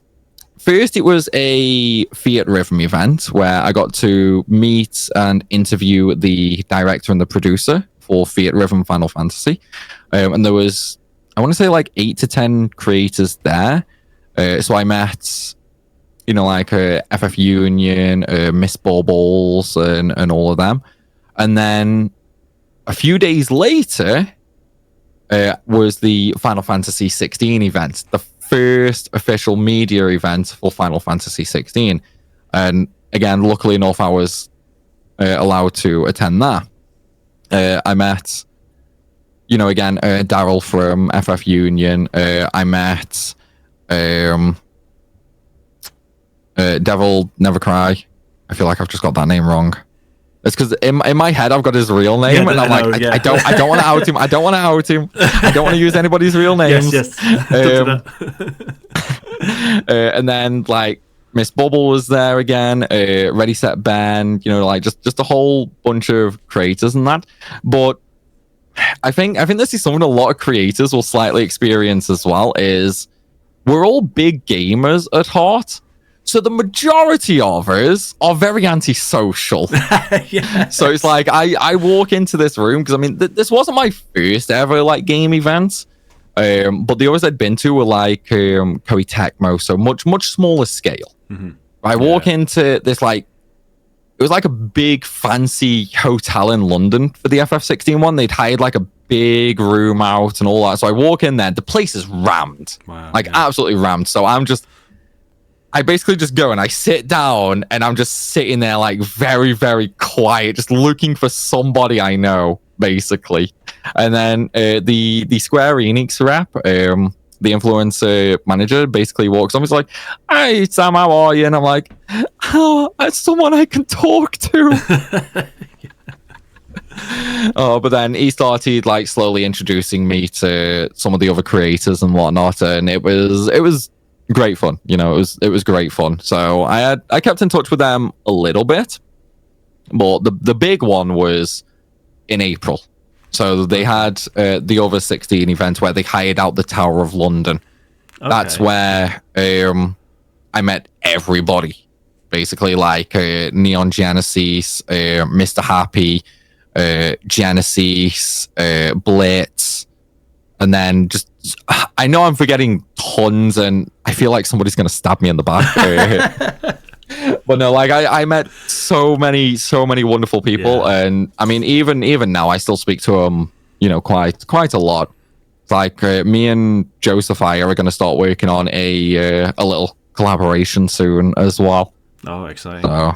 first, it was a Fiat Rhythm event where I got to meet and interview the director and the producer for Fiat Rhythm Final Fantasy, and there was, I want to say, like 8 to 10 creators there. So I met, like FF Union, Miss Bubbles, and all of them, and then a few days later was the Final Fantasy 16 event, the first official media event for Final Fantasy 16. And again, luckily enough, I was allowed to attend that. I met, again, Daryl from FF Union. I met Devil Never Cry. I feel like I've just got that name wrong. It's because in my head I've got his real name, and I'm like, I don't want to out him. I don't want to out him. I don't want to use anybody's real names. Yes. And then like Miss Bubble was there again. Ready Set Ben. Like just a whole bunch of creators and that. But I think this is something a lot of creators will slightly experience as well. Is we're all big gamers at heart. So the majority of us are very antisocial. Yeah. So it's like I walk into this room because this wasn't my first ever like game event, but the others I'd been to were like Koei Tecmo, so much smaller scale. Mm-hmm. I walk into this like, it was like a big fancy hotel in London for the FF16 one. They'd hired like a big room out and all that. So I walk in there, the place is rammed, absolutely rammed. So I basically just go and I sit down and I'm just sitting there like very, very quiet, just looking for somebody I know, basically. And then the Square Enix rep, the influencer manager, basically walks on. He's like, "Hey Sam, how are you?" And I'm like, "Oh, that's someone I can talk to." But then he started like slowly introducing me to some of the other creators and whatnot, and it was great fun. It was great fun. So I kept in touch with them a little bit, but the big one was in April. So they had the Over 16 event where they hired out the Tower of London. Okay. That's where I met everybody, basically, like Neon Genesis, Mr. Happy, Genesis, Blitz, and then just, I know I'm forgetting tons, and I feel like somebody's going to stab me in the back. But no, like I met so many wonderful people, and even now I still speak to them, quite a lot. It's like me and Joseph are going to start working on a little collaboration soon as well. Oh, exciting! So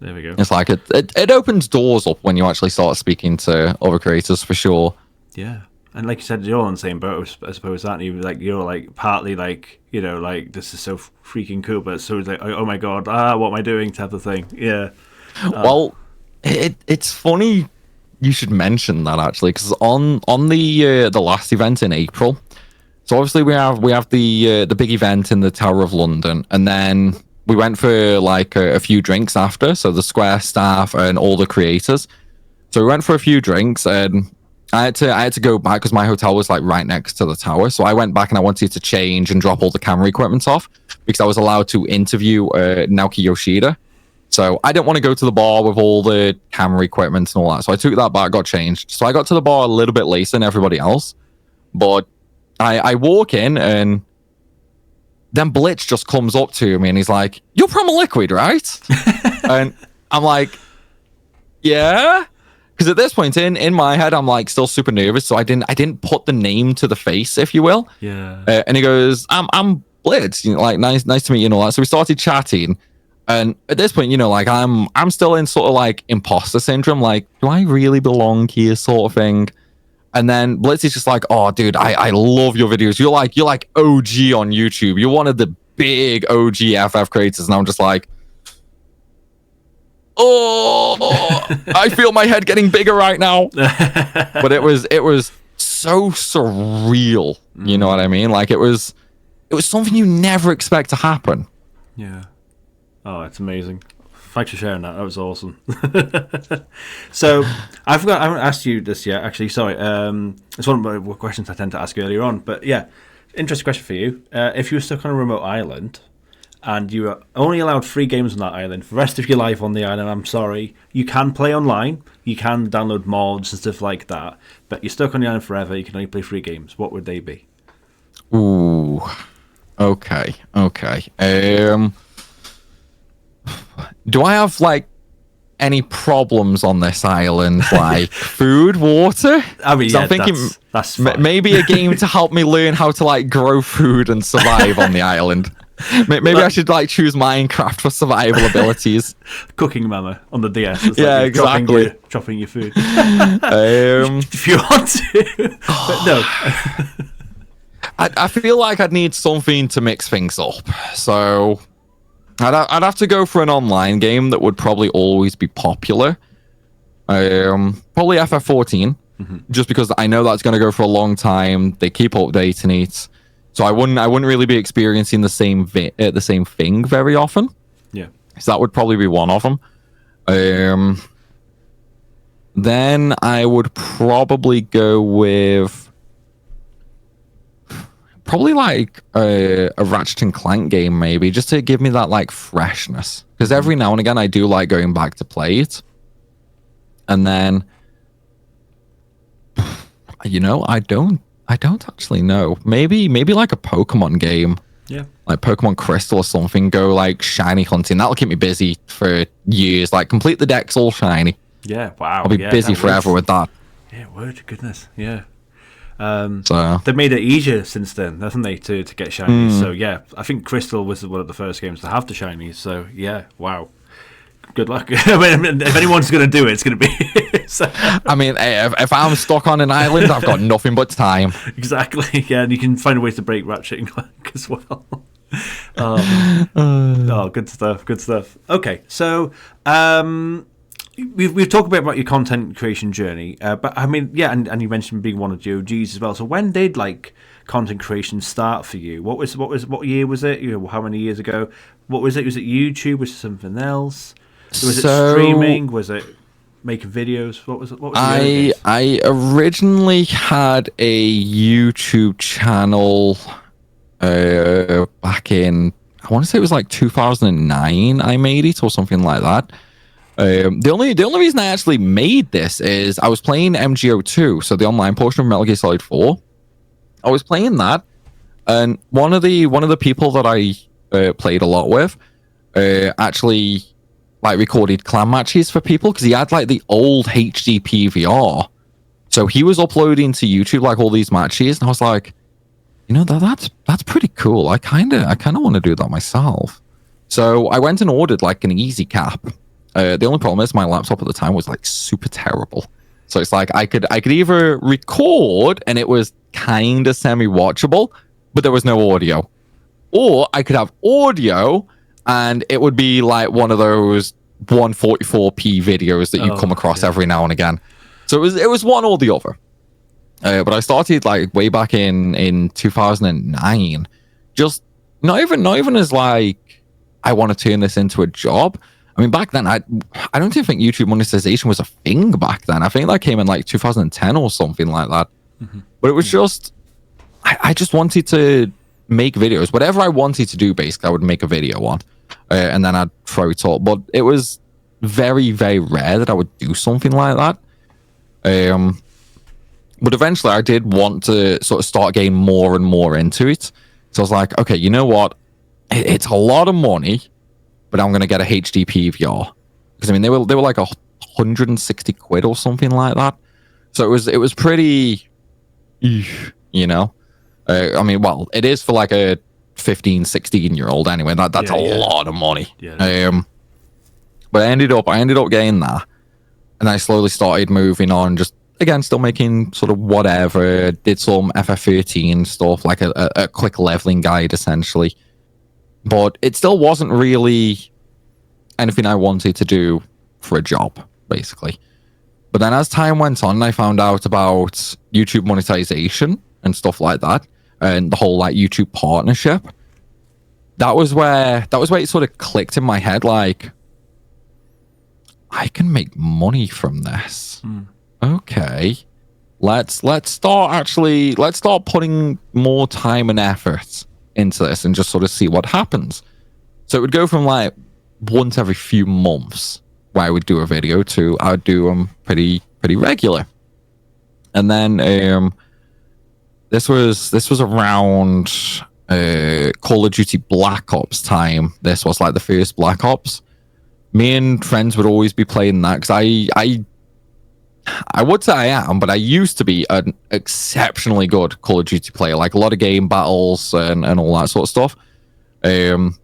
there we go. It's like it opens doors up when you actually start speaking to other creators, for sure. Yeah. And like you said, you're on the same boat, I suppose, aren't you? Like you're like partly like like this is so freaking cool, but so it's like oh my god, what am I doing type of thing. Yeah. Well, it's funny you should mention that actually, because on the last event in April, so obviously we have the big event in the Tower of London, and then we went for like a few drinks after. So the Square staff and all the creators. So we went for a few drinks, and I had to go back because my hotel was like right next to the tower. So I went back and I wanted to change and drop all the camera equipment off because I was allowed to interview Naoki Yoshida. So I didn't want to go to the bar with all the camera equipment and all that. So I took that back, got changed. So I got to the bar a little bit later than everybody else. But I walk in, and then Blitz just comes up to me and he's like, "You're PrimalLiquid, right?" And I'm like, "Yeah." Because at this point in my head, I'm like still super nervous, so I didn't put the name to the face, if you will. Yeah. And he goes, "I'm Blitz, like nice to meet you," and all that. So we started chatting, and at this point, like I'm still in sort of like imposter syndrome, like do I really belong here, sort of thing. And then Blitz is just like, "Oh, dude, I love your videos. You're like OG on YouTube. You're one of the big OG FF creators," and I'm just like, "Oh, I feel my head getting bigger right now." But it was so surreal. You know what I mean? Like it was something you never expect to happen. Yeah. Oh, it's amazing. Thanks for sharing that. That was awesome. So I haven't asked you this yet. Actually, sorry. It's one of my questions I tend to ask earlier on. But yeah, interesting question for you. If you were stuck on a remote island, and you are only allowed 3 games on that island for the rest of your life on the island, I'm sorry, you can play online, you can download mods and stuff like that, but you're stuck on the island forever, you can only play 3 games. What would they be? Ooh. Okay. Do I have like any problems on this island, like food, water? I mean, yeah, I'm thinking that's maybe a game to help me learn how to like grow food and survive on the island. Maybe I should like choose Minecraft for survival abilities. Cooking Mama on the DS. It's yeah, like exactly. Dropping your food. If you want to. But no. I feel like I'd need something to mix things up. So I'd have to go for an online game that would probably always be popular. Probably FF14, just because I know that's going to go for a long time. They keep updating it. So I wouldn't really be experiencing the same thing very often. Yeah. So that would probably be one of them. Then I would probably go with like a Ratchet and Clank game, maybe, just to give me that like freshness. Because every now and again I do like going back to play it. And then, I don't actually know. Maybe like a Pokemon game. Yeah. Like Pokemon Crystal or something. Go like shiny hunting. That'll keep me busy for years. Like complete the decks all shiny. Yeah, wow. I'll be busy forever with that. Yeah, word, goodness. Yeah. So they've made it easier since then, haven't they, to get shinies? So yeah, I think Crystal was one of the first games to have the shinies. So yeah, wow. Good luck. I mean, if anyone's going to do it, it's going to be. So. I mean, if I'm stuck on an island, I've got nothing but time. Exactly. Yeah, and you can find a way to break Ratchet and Clank as well. Oh, good stuff. Good stuff. Okay, so we've talked a bit about your content creation journey, but I mean, yeah, and you mentioned being one of the OGs as well. So when did like content creation start for you? What year was it? How many years ago? What was it? Was it YouTube? Was it something else? Was it streaming? Was it making videos? What was it? I originally had a YouTube channel back in, I want to say it was like 2009. I made it or something like that. The only reason I actually made this is I was playing MGO2, so the online portion of Metal Gear Solid 4. I was playing that, and one of the people that I played a lot with actually like recorded clan matches for people because he had like the old HD PVR, so he was uploading to YouTube like all these matches, and I was like, that's pretty cool. I kind of want to do that myself. So I went and ordered like an easy cap. The only problem is my laptop at the time was like super terrible. So it's like I could either record and it was kind of semi-watchable, but there was no audio, or I could have audio and it would be like one of those 144p videos that you come across every now and again. So it was one or the other. But I started like way back in 2009, just not even as like I want to turn this into a job. I mean, back then I don't even think YouTube monetization was a thing back then. I think that came in like 2010 or something like that. But it was just I just wanted to make videos. Whatever I wanted to do, basically, I would make a video on, and then I'd throw it up. But it was very, very rare that I would do something like that. But eventually I did want to sort of start getting more and more into it. So I was like, okay, you know what? It's a lot of money, but I'm going to get a HD PVR. Because, I mean, they were like 160 quid or something like that. So it was pretty, you know? I mean, well, it is for like a 15, 16-year-old anyway. That's a lot of money. Yeah. But I ended up getting that. And I slowly started moving on, just, again, still making sort of whatever. Did some FF13 stuff, like a quick leveling guide, essentially. But it still wasn't really anything I wanted to do for a job, basically. But then as time went on, I found out about YouTube monetization and stuff like that, and the whole like YouTube partnership. That was where it sort of clicked in my head, like, I can make money from this. Okay, let's start putting more time and effort into this and just sort of see what happens. So it would go from like once every few months where I would do a video to I would do them pretty regular. And then this was around Call of Duty Black Ops time. This was like the first Black Ops. Me and friends would always be playing that because I would say I am, but I used to be an exceptionally good Call of Duty player, like a lot of game battles and all that sort of stuff. So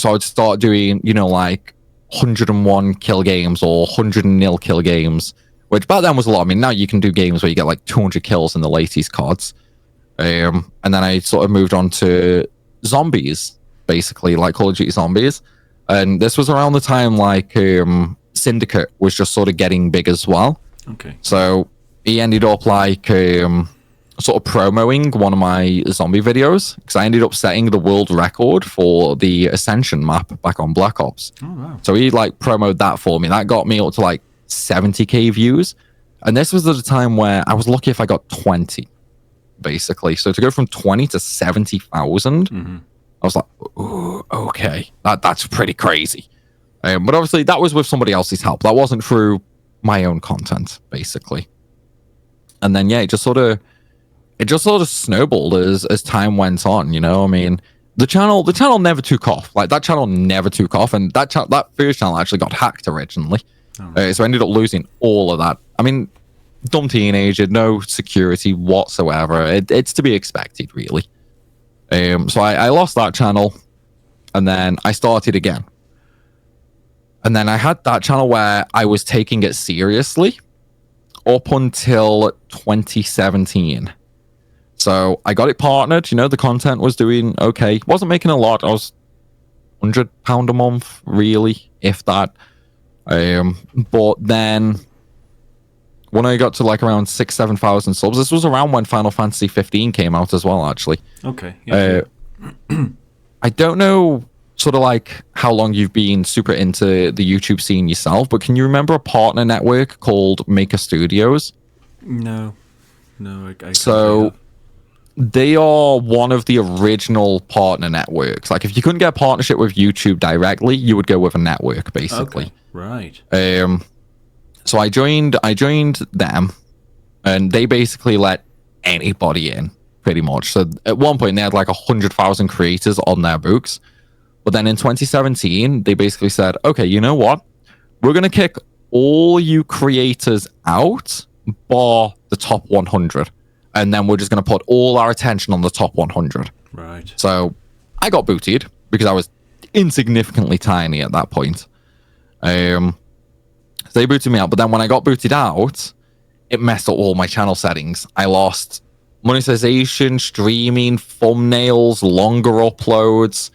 I would start doing, you know, like 101 kill games or 100-0 kill games, which back then was a lot. I mean, now you can do games where you get like 200 kills in the latest CODs. And then I sort of moved on to zombies, basically, like Call of Duty Zombies. And this was around the time like Syndicate was just sort of getting big as well. Okay. So he ended up like sort of promoting one of my zombie videos because I ended up setting the world record for the Ascension map back on Black Ops. Oh, wow. So he like promoted that for me. That got me up to like 70k views. And this was at a time where I was lucky if I got 20, basically. So to go from 20 to 70,000, I was like, ooh, okay, that's pretty crazy. But obviously that was with somebody else's help. That wasn't through my own content, basically. And then it just sort of snowballed as time went on. You know, I mean, the channel never took off. Like that channel never took off, and that first channel actually got hacked originally. So I ended up losing all of that. I mean, dumb teenager, no security whatsoever. It's to be expected, really. So I lost that channel, and then I started again. And then I had that channel where I was taking it seriously up until 2017. So I got it partnered. You know, the content was doing okay. Wasn't making a lot. I was £100 a month, really, if that. But then when I got to like around 6,000-7,000 subs, this was around when Final Fantasy 15 came out as well, actually. Okay. Yeah, I don't know sort of like how long you've been super into the YouTube scene yourself, but can you remember a partner network called Maker Studios? No, I so they are one of the original partner networks. Like if you couldn't get a partnership with YouTube directly, you would go with a network, basically. Okay. Right. So I joined them, and they basically let anybody in, pretty much. So at one point they had like 100,000 creators on their books. But then in 2017, they basically said, okay, you know what? We're going to kick all you creators out, bar the top 100. And then we're just going to put all our attention on the top 100. Right. So I got booted because I was insignificantly tiny at that point. So they booted me out. But then when I got booted out, it messed up all my channel settings. I lost monetization, streaming, thumbnails, longer uploads.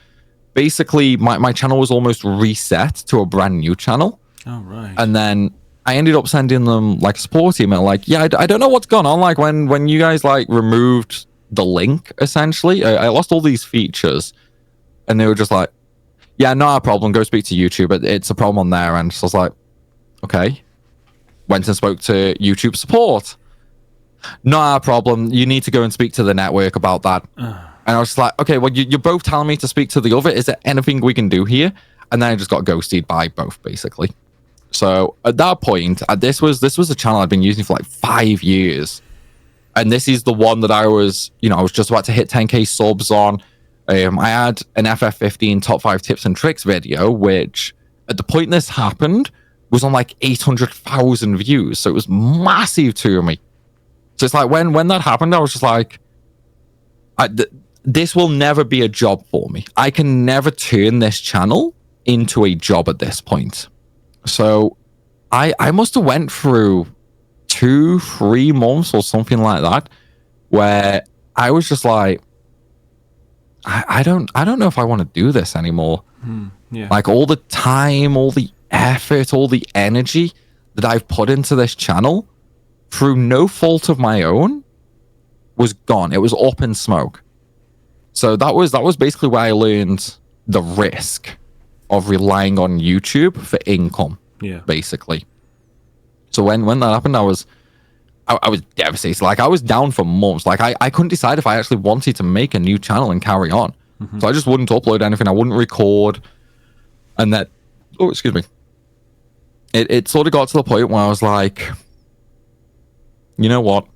Basically, my channel was almost reset to a brand new channel. Oh, right. And then I ended up sending them like a support email, like, yeah, I don't know what's gone on. Like when you guys like removed the link, essentially, I lost all these features, and they were just like, yeah, not a problem. Go speak to YouTube. It's a problem on there. And so I was like, okay. Went and spoke to YouTube support. Not a problem. You need to go and speak to the network about that. And I was just like, okay, well, you're both telling me to speak to the other. Is there anything we can do here? And then I just got ghosted by both, basically. So at that point, this was a channel I'd been using for like 5 years. And this is the one that I was just about to hit 10K subs on. I had an FF15 top 5 tips and tricks video, which at the point this happened was on like 800,000 views. So it was massive to me. So it's like when that happened, I was just like, this will never be a job for me. I can never turn this channel into a job at this point. So I must have went through 2-3 months or something like that, where I was just like, I don't know if I want to do this anymore. Yeah. Like all the time, all the effort, all the energy that I've put into this channel through no fault of my own was gone. It was up in smoke. So that was basically where I learned the risk of relying on YouTube for income. Yeah. Basically. So when that happened, I was devastated. Like I was down for months. Like I couldn't decide if I actually wanted to make a new channel and carry on. So I just wouldn't upload anything. I wouldn't record. And that, oh, excuse me. It sort of got to the point where I was like, you know what?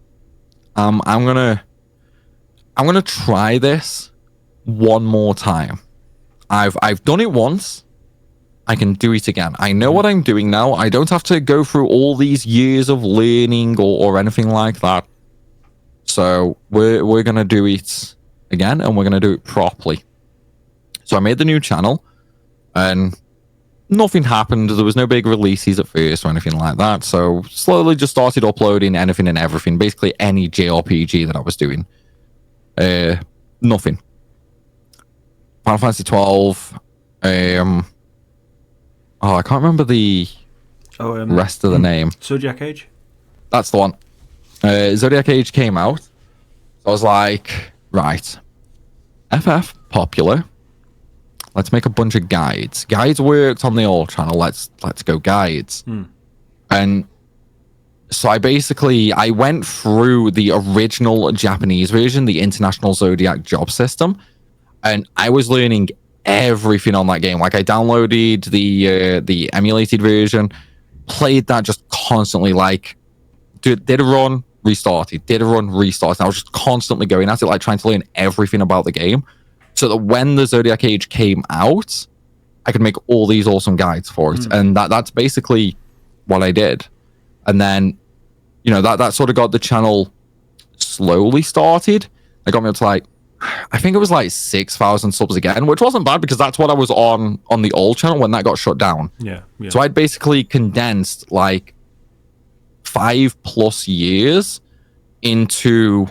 I'm gonna try this one more time. I've done it once. I can do it again. I know what I'm doing now. I don't have to go through all these years of learning or anything like that. So we're gonna do it again, and we're gonna do it properly. So I made the new channel, and nothing happened. There was no big releases at first or anything like that. So slowly just started uploading anything and everything. Basically any JRPG that I was doing. Nothing. Final Fantasy 12. I can't remember the rest of the name. Zodiac Age? That's the one. Zodiac Age came out. So I was like, right. FF, popular. Let's make a bunch of guides. Guides worked on the old channel. Let's go guides. And so I went through the original Japanese version, the International Zodiac job system, and I was learning everything on that game. Like I downloaded the emulated version, played that just constantly. Like did a run, restarted. Did a run, restarted. And I was just constantly going at it, like trying to learn everything about the game, so that when the Zodiac Age came out, I could make all these awesome guides for it. And that's basically what I did. And then, that sort of got the channel slowly started. It got me up to like, I think it was like 6,000 subs again, which wasn't bad because that's what I was on the old channel when that got shut down. Yeah. So I'd basically condensed like 5+ years into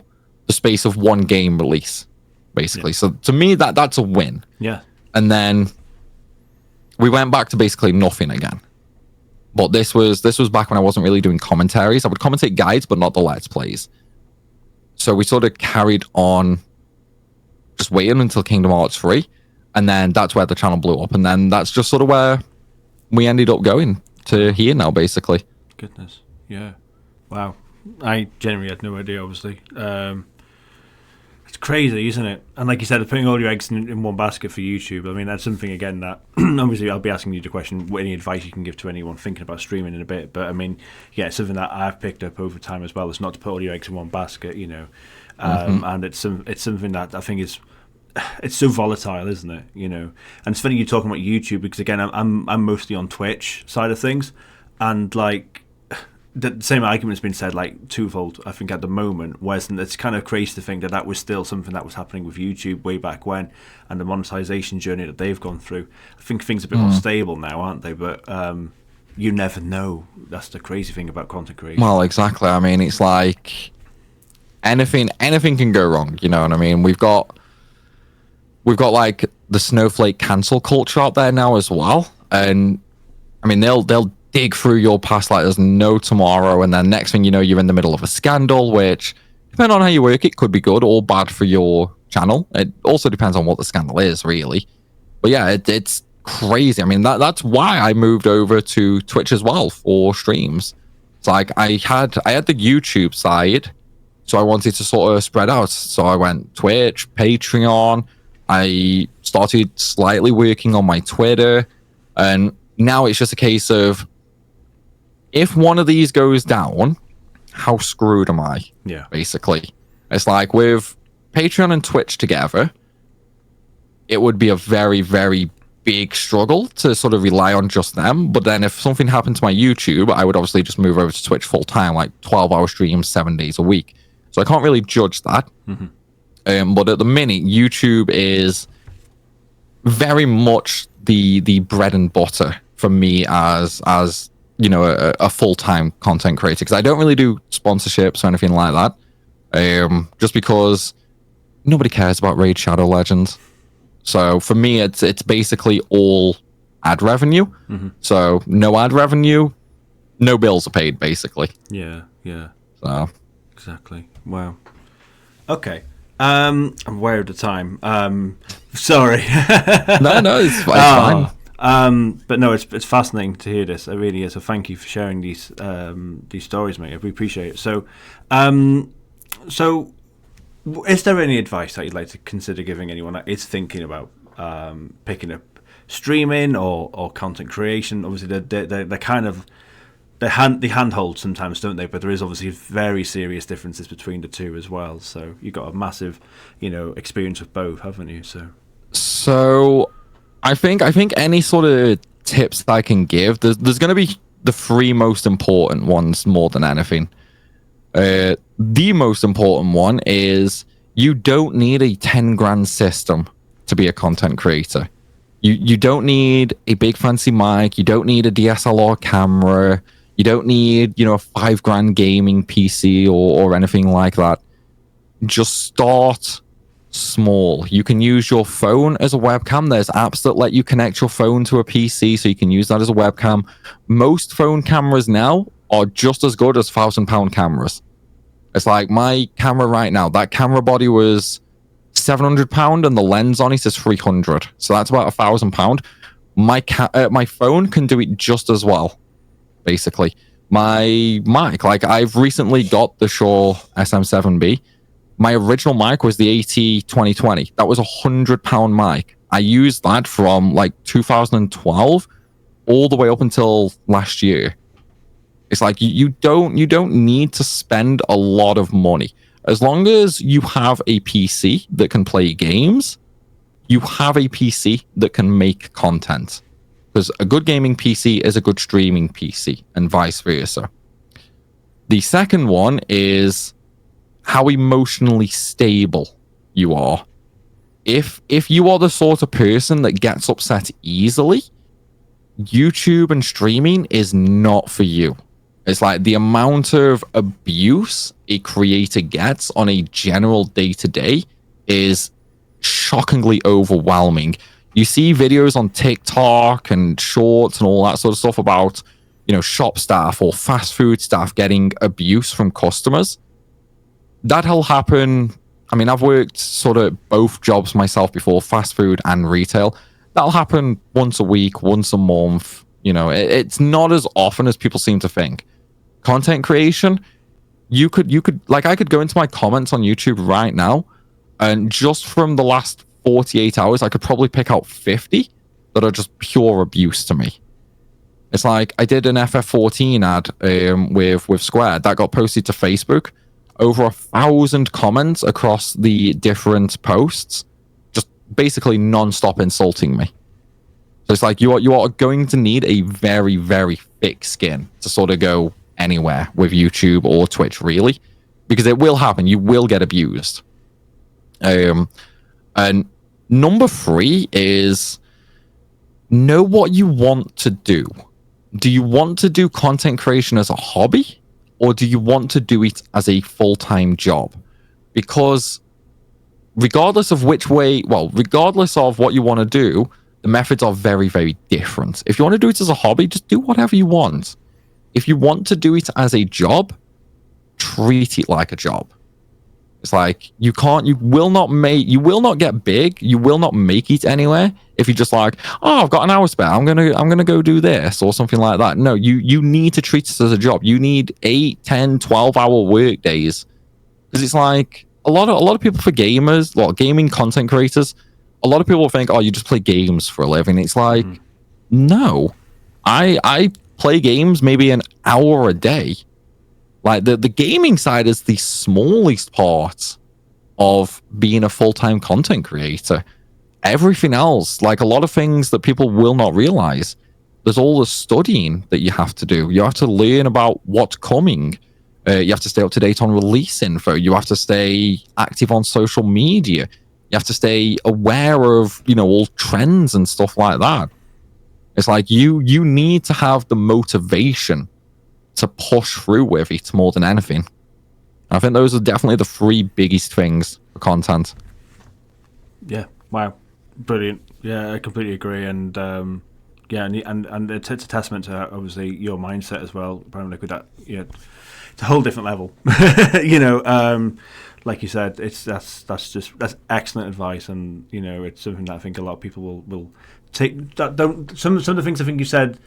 the space of one game release, basically. So to me, that's a win. Yeah. And then we went back to basically nothing again. But this was back when I wasn't really doing commentaries. I would commentate guides, but not the Let's Plays. So we sort of carried on just waiting until Kingdom Hearts 3. And then that's where the channel blew up. And then that's just sort of where we ended up going to here now, basically. Goodness. Yeah. Wow. I genuinely had no idea, obviously. It's crazy, isn't it? And like you said, putting all your eggs in one basket for YouTube, I mean, that's something, again, that obviously I'll be asking you the question, any advice you can give to anyone thinking about streaming in a bit. But I mean, yeah, it's something that I've picked up over time as well. It's not to put all your eggs in one basket, and it's something that I think is, it's so volatile, isn't it? And it's funny you talking about YouTube, because again, I'm mostly on Twitch side of things, and like the same argument's been said like twofold, I think, at the moment, whereas it's kind of crazy to think that was still something that was happening with YouTube way back when, and the monetization journey that they've gone through. I think things are a bit more stable now, aren't they? But you never know. That's the crazy thing about content creation. Well, exactly. I mean, it's like anything can go wrong. You know what I mean? We've got like the snowflake cancel culture out there now as well, and I mean they'll dig through your past like there's no tomorrow, and then next thing you know, you're in the middle of a scandal, which depending on how you work, it could be good or bad for your channel. It also depends on what the scandal is, really. But yeah, it's crazy. I mean, that's why I moved over to Twitch as well for streams. It's like I had the YouTube side, so I wanted to sort of spread out. So I went Twitch, Patreon. I started slightly working on my Twitter, and now it's just a case of if one of these goes down, how screwed am I? Yeah. Basically, it's like with Patreon and Twitch together, it would be a very, very big struggle to sort of rely on just them. But then if something happened to my YouTube, I would obviously just move over to Twitch full time, like 12-hour streams, 7 days a week. So I can't really judge that. But at the minute, YouTube is very much the bread and butter for me as you know, a full-time content creator, because I don't really do sponsorships or anything like that, just because nobody cares about Raid Shadow Legends. So for me, it's basically all ad revenue. So no ad revenue, no bills are paid, basically. Yeah. So Exactly. Wow. Okay. I'm way out of time. Sorry. no, it's fine. But no, it's fascinating to hear this. It really is. So thank you for sharing these stories, mate. We appreciate it. So, is there any advice that you'd like to consider giving anyone that is thinking about picking up streaming or content creation? Obviously, they're kind of they handhold sometimes, don't they? But there is obviously very serious differences between the two as well. So you've got a massive, experience with both, haven't you? So I think any sort of tips that I can give, there's going to be the three most important ones more than anything. The most important one is you don't need a 10 grand system to be a content creator. You don't need a big fancy mic. You don't need a DSLR camera. You don't need, a 5 grand gaming PC or anything like that. Just start small. You can use your phone as a webcam. There's apps that let you connect your phone to a PC, so you can use that as a webcam. Most phone cameras now are just as good as £1,000 cameras. It's like my camera right now, that camera body was £700 and the lens on it is 300. So that's about £1,000. My phone can do it just as well, basically. My mic, like I've recently got the Shure SM7B. My original mic was the AT2020. That was £100 mic. I used that from like 2012 all the way up until last year. It's like you don't need to spend a lot of money. As long as you have a PC that can play games, you have a PC that can make content. Because a good gaming PC is a good streaming PC, and vice versa. The second one is how emotionally stable you are. If you are the sort of person that gets upset easily, YouTube and streaming is not for you. It's like the amount of abuse a creator gets on a general day-to-day is shockingly overwhelming. You see videos on TikTok and shorts and all that sort of stuff about, shop staff or fast food staff getting abuse from customers. That'll happen. I mean, I've worked sort of both jobs myself before, fast food and retail. That'll happen once a week, once a month. It's not as often as people seem to think. Content creation, you could like I could go into my comments on YouTube right now, and just from the last 48 hours, I could probably pick out 50 that are just pure abuse to me. It's like I did an FF14 ad with Square that got posted to Facebook. Over 1,000 comments across the different posts, just basically non-stop insulting me. So it's like you are going to need a very, very thick skin to sort of go anywhere with YouTube or Twitch, really, because it will happen. You will get abused. And number 3 is know what you want to do. do you want to do content creation as a hobby, or do you want to do it as a full-time job? Because regardless of regardless of what you want to do, the methods are very, very different. If you want to do it as a hobby, just do whatever you want. If you want to do it as a job, treat it like a job. It's like you will not get big, you will not make it anywhere if you're just like, oh, I've got an hour spare, I'm gonna go do this or something like that. No, you need to treat it as a job. You need 8, 10, 12-hour work days. Because it's like a lot of people, for gamers, gaming content creators, a lot of people think, oh, you just play games for a living. It's like, no. I play games maybe an hour a day. Like the gaming side is the smallest part of being a full-time content creator. Everything else, like a lot of things that people will not realize, there's all the studying that you have to do. You have to learn about what's coming. You have to stay up to date on release info. You have to stay active on social media. You have to stay aware of, all trends and stuff like that. It's like you need to have the motivation to push through with it more than anything. I think those are definitely the 3 biggest things for content. Yeah, wow, brilliant. Yeah, I completely agree, and and it's a testament to obviously your mindset as well, PrimalLiquid. That it's a whole different level. Like you said, that's excellent advice, and it's something that I think a lot of people will take. That don't some of the things I think you said.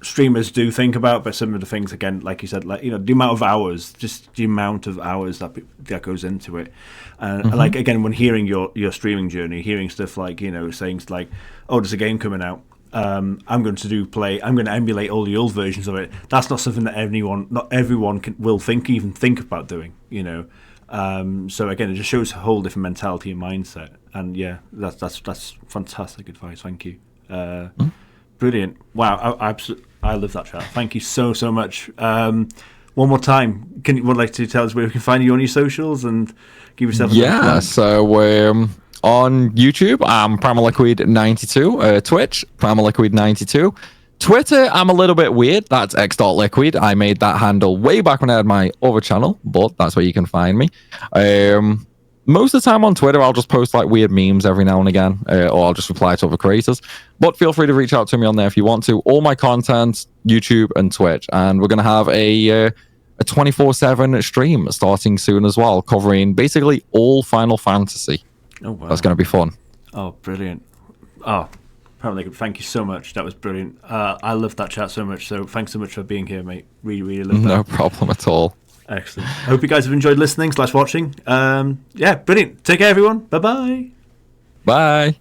Streamers do think about, but some of the things, again, like you said, like the amount of hours that goes into it, and like again, when hearing your streaming journey, hearing stuff like saying like, oh, there's a game coming out, I'm going to emulate all the old versions of it. That's not something that not everyone will think about doing. So again, it just shows a whole different mentality and mindset, and yeah, that's fantastic advice. Thank you. Brilliant. Wow, I love that chat. Thank you so much. One more time, would you like to tell us where we can find you on your socials and give yourself a so on YouTube, I'm PrimalLiquid92, Twitch, PrimalLiquid92, Twitter, I'm a little bit weird, that's x.liquid. I made that handle way back when I had my other channel, but that's where you can find me. Most of the time on Twitter, I'll just post like weird memes every now and again, or I'll just reply to other creators. But feel free to reach out to me on there if you want to. All my content, YouTube and Twitch. And we're going to have a 24/7 stream starting soon as well, covering basically all Final Fantasy. Oh, wow. That's going to be fun. Oh, brilliant. Oh, PrimalLiquid, thank you so much. That was brilliant. I loved that chat so much. So thanks so much for being here, mate. Really, really love that. No problem at all. Excellent. I hope you guys have enjoyed listening / watching. Yeah, brilliant. Take care, everyone. Bye-bye. Bye.